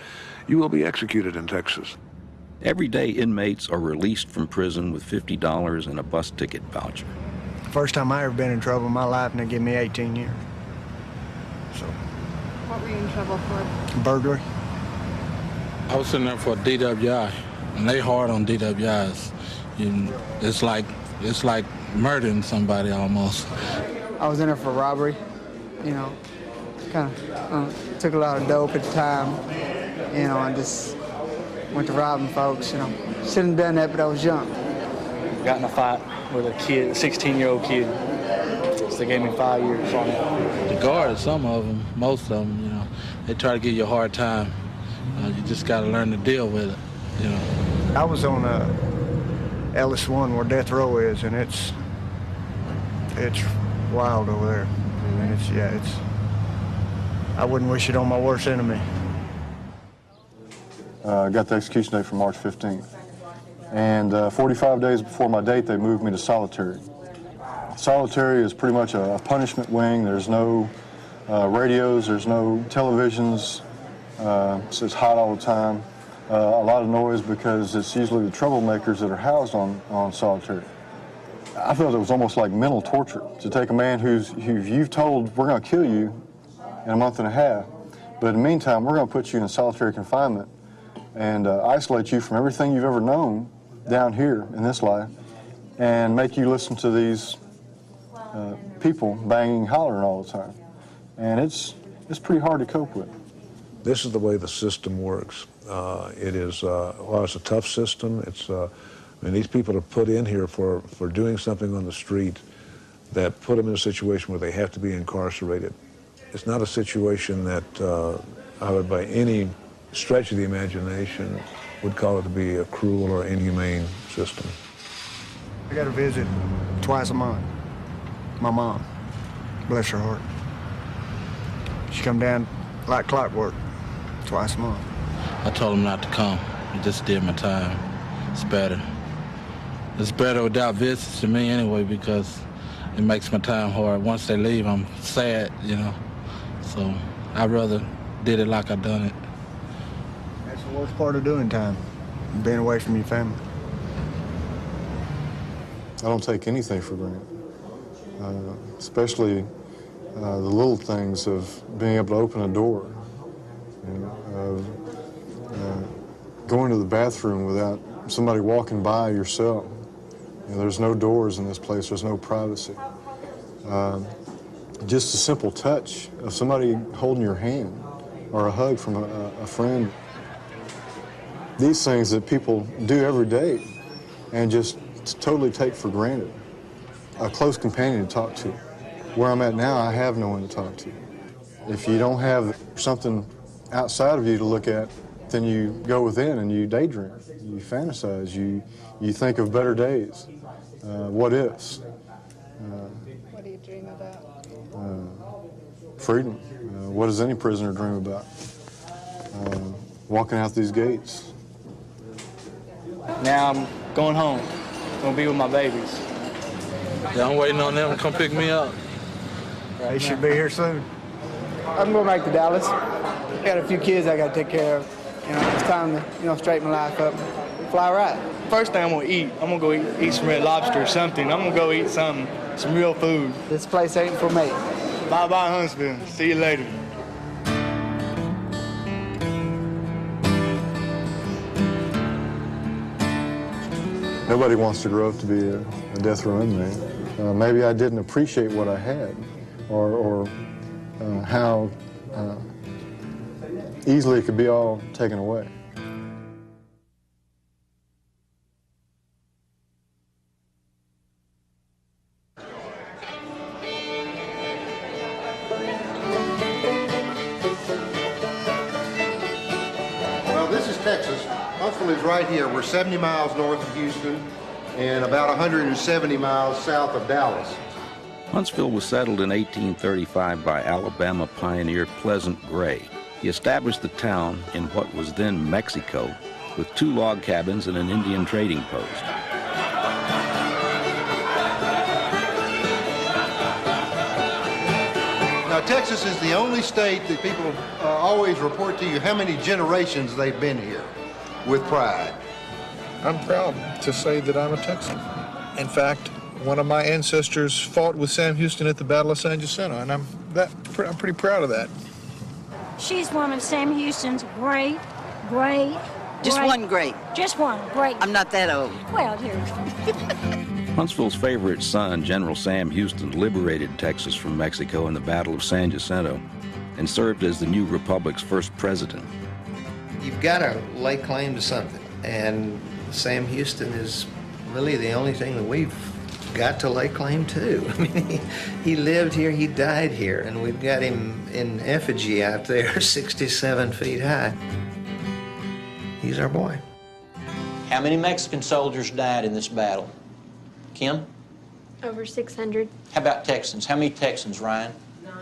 you will be executed in Texas. Every day, inmates are released from prison with $50 and a bus ticket voucher. First time I ever been in trouble in my life, and they give me 18 years. So. What were you in trouble for? Burglary. I was sitting there for a DWI, and they hard on DWIs. It's like murdering somebody almost. I was in there for robbery, you know, kind of took a lot of dope at the time, you know, and just went to robbing folks, you know. Shouldn't have done that, but I was young. Got in a fight with a kid, a 16-year-old kid. So they gave me 5 years on it. The guards, some of them, most of them, you know, they try to give you a hard time. You just got to learn to deal with it, you know. I was on Ellis 1 where death row is, and it's wild over there. I mean, I wouldn't wish it on my worst enemy. I got the execution date for March 15th. And 45 days before my date, they moved me to solitary. Solitary is pretty much a punishment wing. There's no radios, there's no televisions. So it's hot all the time. A lot of noise because it's usually the troublemakers that are housed on solitary. I felt it was almost like mental torture to take a man who you've told we're going to kill you in a month and a half, but in the meantime we're going to put you in solitary confinement and isolate you from everything you've ever known down here in this life and make you listen to these people banging, hollering all the time. And it's pretty hard to cope with. This is the way the system works. It is, while it's a tough system, I mean, these people are put in here for doing something on the street that put them in a situation where they have to be incarcerated. It's not a situation that I would, by any stretch of the imagination, would call it to be a cruel or inhumane system. I got a visit twice a month. My mom, bless her heart. She come down like clockwork twice a month. I told him not to come. I just did my time. It's better. It's better without visits to me anyway because it makes my time hard. Once they leave, I'm sad, you know. So I'd rather did it like I done it. That's the worst part of doing time, being away from your family. I don't take anything for granted, especially the little things of being able to open a door, you know, going to the bathroom without somebody walking by your cell. You know, there's no doors in this place. There's no privacy. Just a simple touch of somebody holding your hand or a hug from a friend. These things that people do every day and just totally take for granted. A close companion to talk to. Where I'm at now, I have no one to talk to. If you don't have something outside of you to look at, then you go within and you daydream, you fantasize, you think of better days, what ifs. What do you dream about? Freedom. What does any prisoner dream about? Walking out these gates. Now I'm going home. I'm gonna be with my babies. Yeah, I'm waiting on them to come pick me up. They should be here soon. I'm going back to Dallas. I got a few kids I got to take care of. You know, it's time to, straighten my life up. Fly right. First thing I'm gonna eat, I'm gonna go eat some Red Lobster or something. I'm gonna go eat some real food. This place ain't for me. Bye-bye, Huntsville. See you later. Nobody wants to grow up to be a death row inmate. Maybe I didn't appreciate what I had or how easily it could be all taken away. Well, this is Texas. Huntsville is right here. We're 70 miles north of Houston and about 170 miles south of Dallas. Huntsville was settled in 1835 by Alabama pioneer Pleasant Gray. He established the town in what was then Mexico with 2 log cabins and an Indian trading post. Now, Texas is the only state that people always report to you how many generations they've been here with pride. I'm proud to say that I'm a Texan. In fact, one of my ancestors fought with Sam Houston at the Battle of San Jacinto, and I'm pretty proud of that. She's one of Sam Houston's great. Just one great. Just one great. I'm not that old. Well, dear. Huntsville's favorite son, General Sam Houston, liberated Texas from Mexico in the Battle of San Jacinto and served as the new republic's first president. You've got to lay claim to something, and Sam Houston is really the only thing that we've got to lay claim to. I mean, he lived here, he died here, and we've got him in effigy out there, 67 feet high. He's our boy. How many Mexican soldiers died in this battle? Kim? Over 600. How about Texans? How many Texans, Ryan? 9.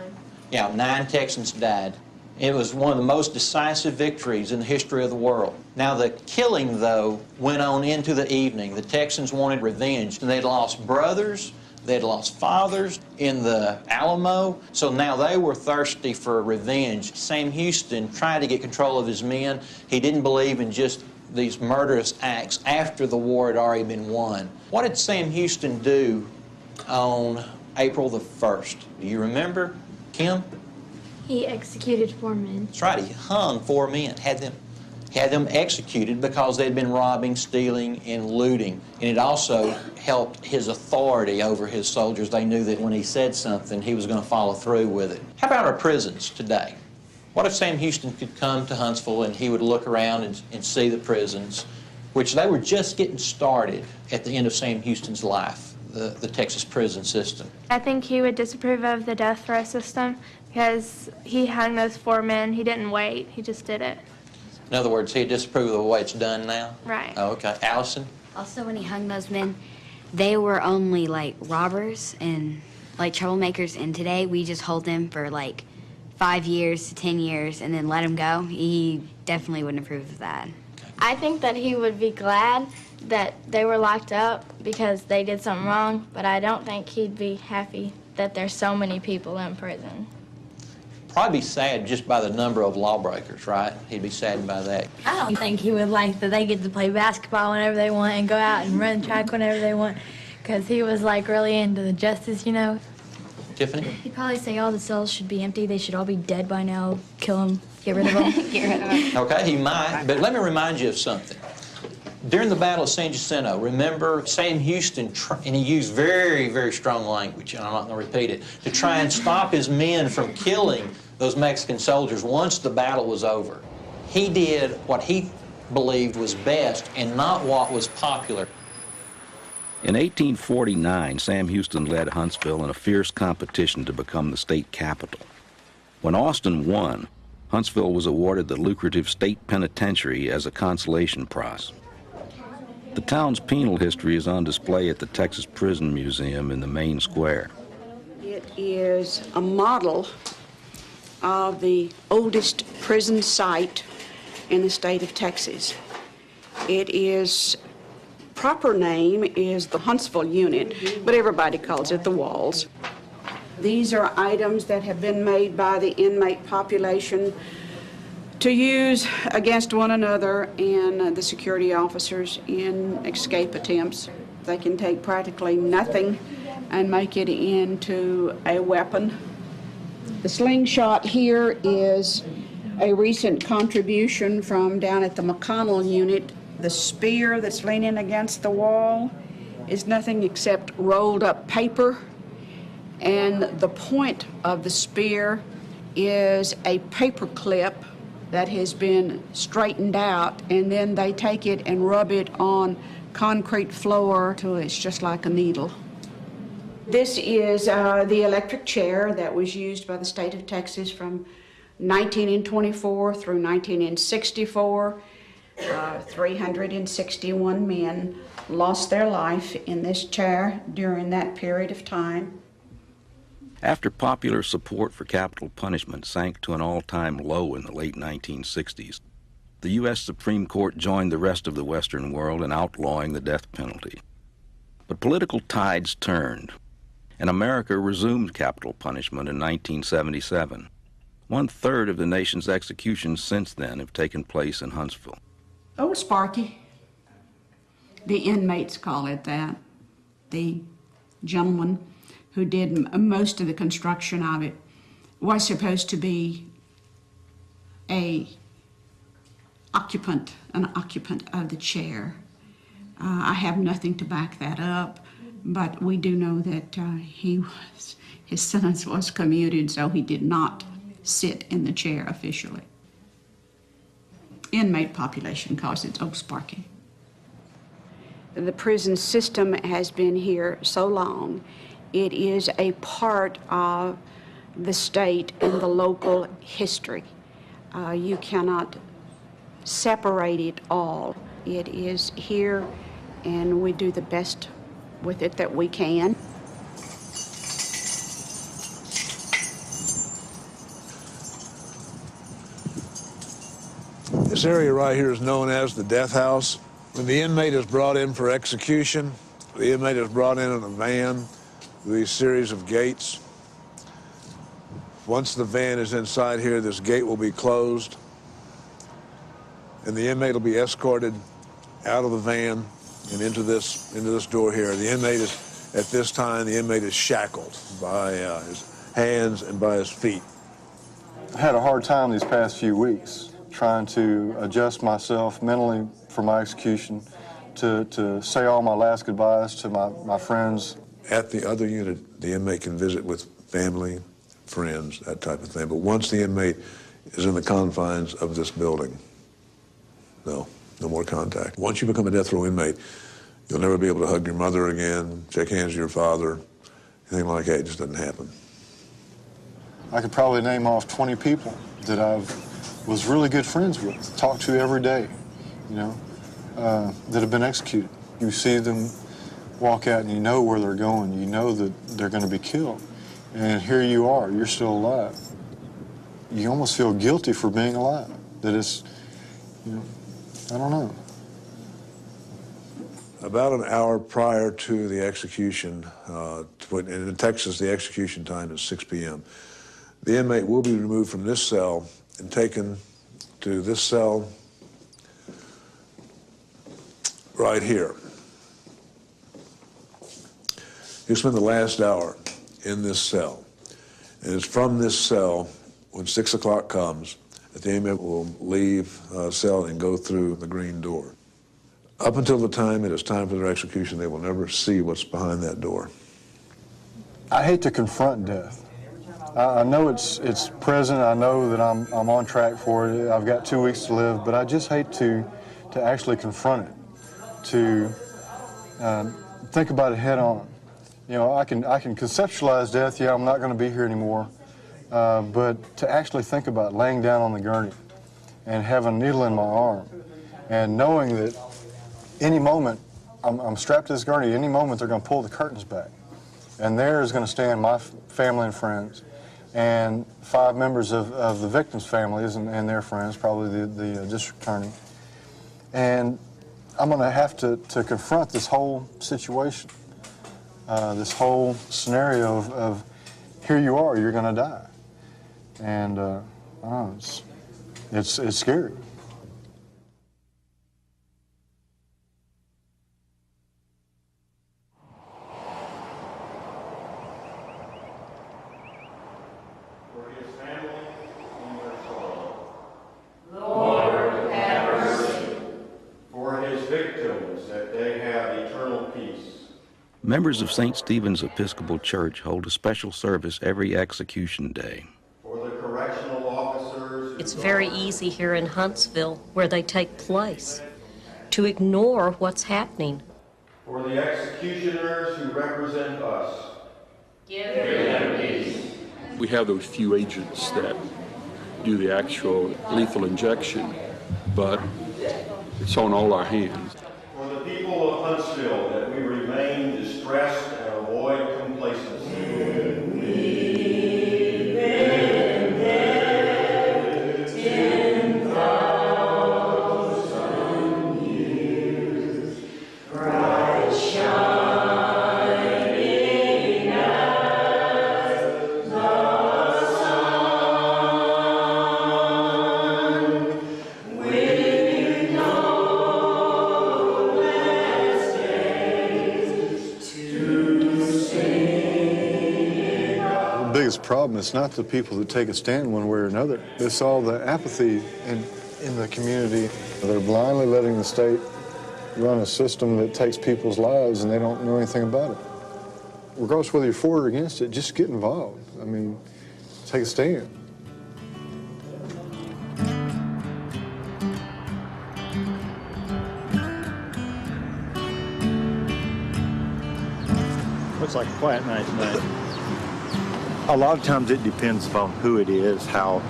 Yeah, 9 Texans died. It was one of the most decisive victories in the history of the world. Now, the killing, though, went on into the evening. The Texans wanted revenge, and they'd lost brothers, they'd lost fathers in the Alamo, so now they were thirsty for revenge. Sam Houston tried to get control of his men. He didn't believe in just these murderous acts after the war had already been won. What did Sam Houston do on April the 1st? Do you remember, Kim? He executed 4 men. That's right, he hung 4 men, had them executed because they'd been robbing, stealing, and looting. And it also helped his authority over his soldiers. They knew that when he said something, he was going to follow through with it. How about our prisons today? What if Sam Houston could come to Huntsville and he would look around and see the prisons, which they were just getting started at the end of Sam Houston's life, the Texas prison system? I think he would disapprove of the death row system because he hung those 4 men. He didn't wait. He just did it. In other words, he disapproved of the way it's done now? Right. Oh, okay. Allison? Also, when he hung those men, they were only like robbers and like troublemakers, and today we just hold them for like 5 years to 10 years and then let them go. He definitely wouldn't approve of that. I think that he would be glad that they were locked up because they did something wrong, but I don't think he'd be happy that there's so many people in prison. Probably be sad just by the number of lawbreakers, right? He'd be saddened by that. I don't think he would like that they get to play basketball whenever they want and go out and run track whenever they want, because he was like really into the justice, Tiffany? He'd probably say all the cells should be empty. They should all be dead by now. Kill them Get rid of them. Get rid of them. Okay, he might, but let me remind you of something. During the Battle of San Jacinto, remember Sam Houston, and he used very, very strong language, and I'm not going to repeat it, to try and stop his men from killing those Mexican soldiers once the battle was over. He did what he believed was best and not what was popular. In 1849, Sam Houston led Huntsville in a fierce competition to become the state capital. When Austin won, Huntsville was awarded the lucrative state penitentiary as a consolation prize. The town's penal history is on display at the Texas Prison Museum in the main square. It is a model of the oldest prison site in the state of Texas. Its proper name is the Huntsville Unit, but everybody calls it the Walls. These are items that have been made by the inmate population to use against one another and the security officers in escape attempts. They can take practically nothing and make it into a weapon. The slingshot here is a recent contribution from down at the McConnell unit. The spear that's leaning against the wall is nothing except rolled up paper, and the point of the spear is a paper clip that has been straightened out, and then they take it and rub it on concrete floor till it's just like a needle. This is the electric chair that was used by the state of Texas from 1924 through 1964. 361 men lost their life in this chair during that period of time. After popular support for capital punishment sank to an all-time low in the late 1960s, the U.S. Supreme Court joined the rest of the Western world in outlawing the death penalty. But political tides turned, and America resumed capital punishment in 1977. 1/3 of the nation's executions since then have taken place in Huntsville. Old Sparky. The inmates call it that. The gentleman who did most of the construction of it was supposed to be an occupant of the chair. I have nothing to back that up, but we do know that his sentence was commuted, so he did not sit in the chair officially. Inmate population calls it Old Sparky. The prison system has been here so long. It is a part of the state and the local history. You cannot separate it all. It is here, and we do the best with it that we can. This area right here is known as the death house. When the inmate is brought in for execution, the inmate is brought in a van with a series of gates. Once the van is inside here, this gate will be closed, and the inmate will be escorted out of the van and into this door here. The inmate is, at this time, the inmate is shackled by his hands and by his feet. I had a hard time these past few weeks trying to adjust myself mentally for my execution, to say all my last goodbyes to my friends. At the other unit, the inmate can visit with family, friends, that type of thing. But once the inmate is in the confines of this building, no more contact. Once you become a death row inmate, you'll never be able to hug your mother again, shake hands with your father, anything like that. It just doesn't happen. I could probably name off 20 people that was really good friends with, talked to every day, that have been executed. You see them walk out and you know where they're going. You know that they're going to be killed. And here you are, you're still alive. You almost feel guilty for being alive. That it's, I don't know. About an hour prior to the execution, in Texas, the execution time is 6 p.m. The inmate will be removed from this cell and taken to this cell right here. He'll spend the last hour in this cell. And it's from this cell, when 6 o'clock comes, that the inmate will leave cell and go through the green door. Up until the time it is time for their execution, they will never see what's behind that door. I hate to confront death. I know it's present. I know that I'm on track for it. I've got 2 weeks to live, but I just hate to actually confront it, to think about it head on. You know, I can conceptualize death. Yeah, I'm not going to be here anymore, but to actually think about laying down on the gurney and having a needle in my arm, and knowing that any moment I'm strapped to this gurney. Any moment they're going to pull the curtains back, and there is going to stand my family and friends, and 5 members of the victims' families and their friends, probably the district attorney. And I'm going to have to confront this whole situation, this whole scenario of here you are, you're going to die. And it's scary. Members of St. Stephen's Episcopal Church hold a special service every execution day. For the correctional officers, it's very easy here in Huntsville, where they take place, to ignore what's happening. For the executioners who represent us, give them peace. We have those few agents that do the actual lethal injection, but it's on all our hands. For the people of Huntsville, that we remain distressed and avoid complacency. We've been dead 10,000 years, bright shining as the sun, with no less days to sing. The biggest problem is not the people that take a stand one way or another. It's all the apathy in the community. They're blindly letting the state run a system that takes people's lives and they don't know anything about it. Regardless whether you're for or against it, just get involved. I mean, take a stand. Looks like a quiet night tonight. A lot of times it depends upon who it is, how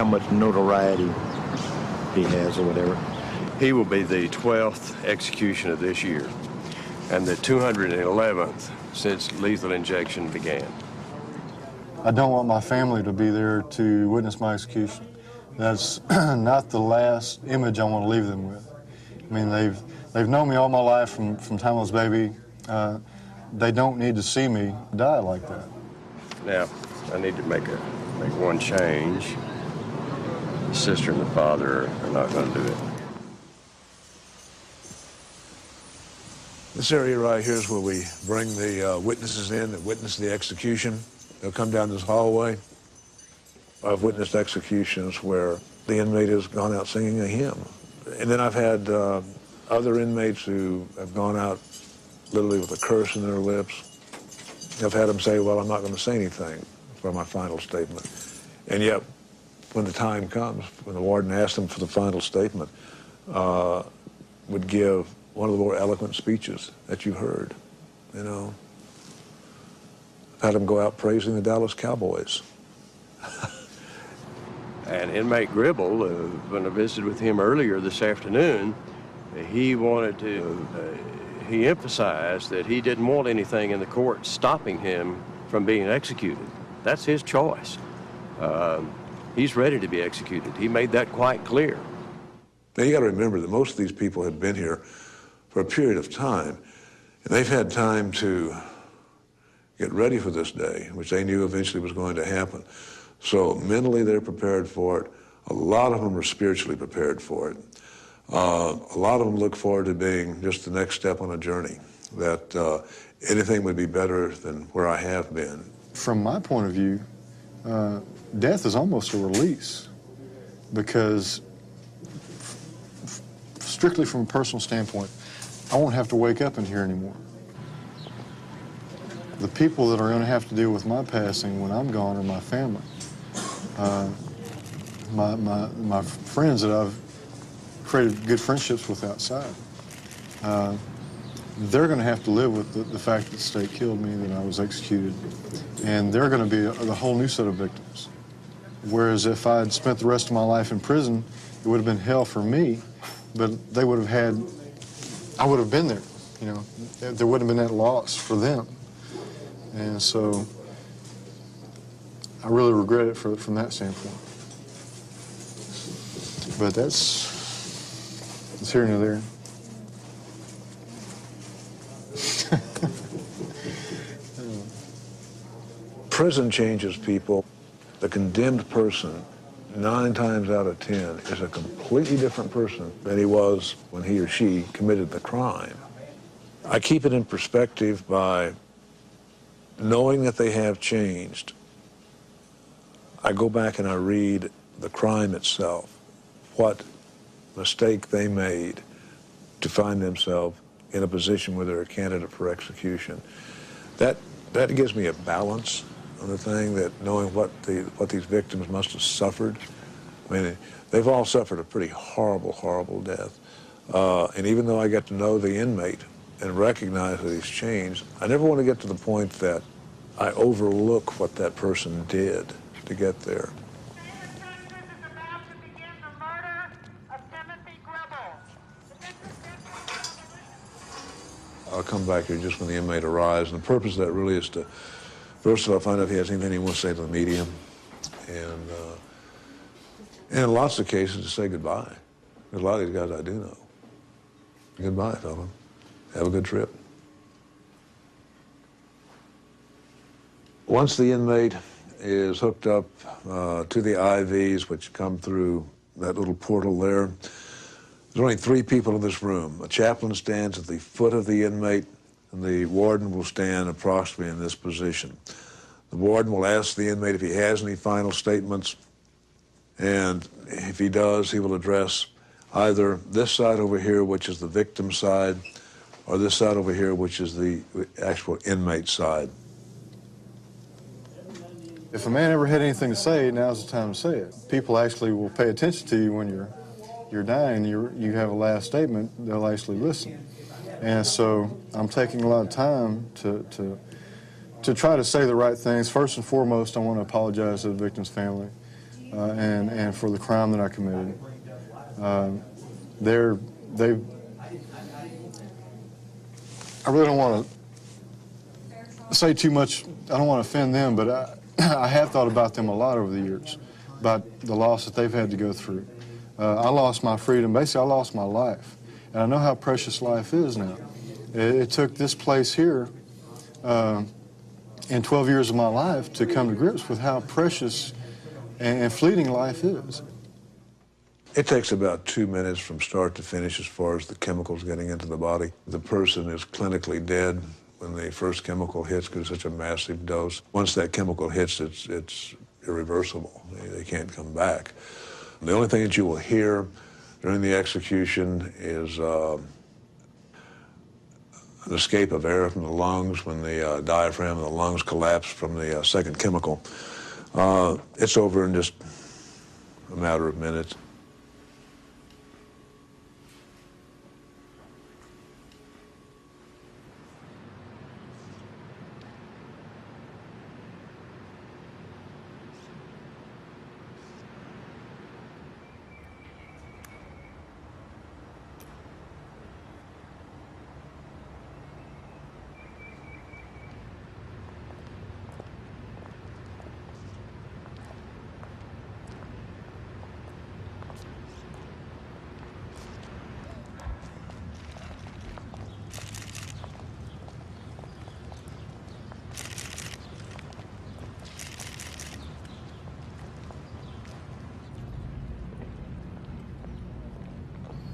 much notoriety he has or whatever. He will be the 12th execution of this year and the 211th since lethal injection began. I don't want my family to be there to witness my execution. That's not the last image I want to leave them with. I mean, they've known me all my life from time I was a baby. They don't need to see me die like that. Now, I need to make one change. The sister and the father are not going to do it. This area right here is where we bring the witnesses in that witness the execution. They'll come down this hallway. I've witnessed executions where the inmate has gone out singing a hymn. And then I've had other inmates who have gone out literally with a curse in their lips. I've had them say, well, I'm not going to say anything for my final statement. And yet, when the time comes, when the warden asks them for the final statement, would give one of the more eloquent speeches that you've heard, you know. I've had them go out praising the Dallas Cowboys. And inmate Gribble, when I visited with him earlier this afternoon, he wanted to, he emphasized that he didn't want anything in the court stopping him from being executed. That's his choice. He's ready to be executed. He made that quite clear. Now, you got to remember that most of these people had been here for a period of time, and they've had time to get ready for this day, which they knew eventually was going to happen. So mentally, they're prepared for it. A lot of them are spiritually prepared for it. A lot of them look forward to being just the next step on a journey, that anything would be better than where I have been. From my point of view, death is almost a release. because strictly from a personal standpoint, I won't have to wake up in here anymore. The people that are going to have to deal with my passing when I'm gone are my family. My friends that I've created good friendships with outside. They're going to have to live with the fact that the state killed me, that I was executed, and they're going to be a whole new set of victims. Whereas if I had spent the rest of my life in prison, it would have been hell for me, but they would have had, I would have been there, you know. There wouldn't have been that loss for them. And so I really regret it from that standpoint. But it's here and there. Prison changes people. The condemned person, 9 times out of 10, is a completely different person than he was when he or she committed the crime. I keep it in perspective by knowing that they have changed. I go back and I read the crime itself, what mistake they made to find themselves in a position where they're a candidate for execution. That gives me a balance on the thing, that knowing what these victims must have suffered. I mean, they've all suffered a pretty horrible, horrible death. And even though I get to know the inmate and recognize that he's changed, I never want to get to the point that I overlook what that person did to get there. I'll come back here just when the inmate arrives, and the purpose of that really is to, first of all, find out if he has anything he wants to say to the media, and in lots of cases, to say goodbye. There's a lot of these guys I do know. Goodbye, fella. Have a good trip. Once the inmate is hooked up to the IVs, which come through that little portal there, there's only 3 people in this room. A chaplain stands at the foot of the inmate, and the warden will stand approximately in this position. The warden will ask the inmate if he has any final statements, and if he does, he will address either this side over here, which is the victim side, or this side over here, which is the actual inmate side. If a man ever had anything to say, now's the time to say it. People actually will pay attention to you when you're dying, you have a last statement, they'll actually listen. And so I'm taking a lot of time to try to say the right things. First and foremost, I want to apologize to the victim's family and for the crime that I committed. I really don't want to say too much. I don't want to offend them, but I have thought about them a lot over the years, about the loss that they've had to go through. I lost my freedom. Basically, I lost my life. And I know how precious life is now. It took this place here in 12 years of my life to come to grips with how precious and fleeting life is. It takes about 2 minutes from start to finish as far as the chemicals getting into the body. The person is clinically dead when the first chemical hits because it's such a massive dose. Once that chemical hits, it's irreversible. They can't come back. The only thing that you will hear during the execution is an escape of air from the lungs when the diaphragm of the lungs collapse from the second chemical. It's over in just a matter of minutes.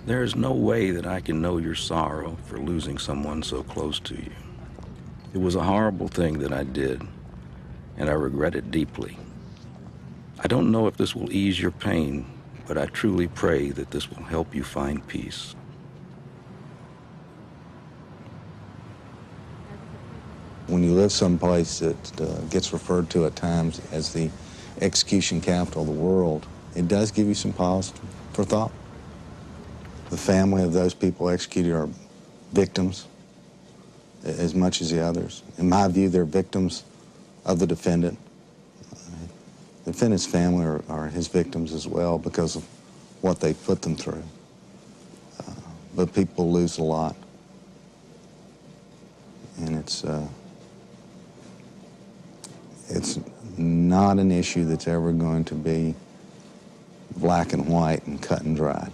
There is no way that I can know your sorrow for losing someone so close to you. It was a horrible thing that I did, and I regret it deeply. I don't know if this will ease your pain, but I truly pray that this will help you find peace. When you live someplace that gets referred to at times as the execution capital of the world, it does give you some pause for thought. The family of those people executed are victims as much as the others. In my view, they're victims of the defendant. The defendant's family are his victims as well because of what they put them through. But people lose a lot. And it's not an issue that's ever going to be black and white and cut and dried.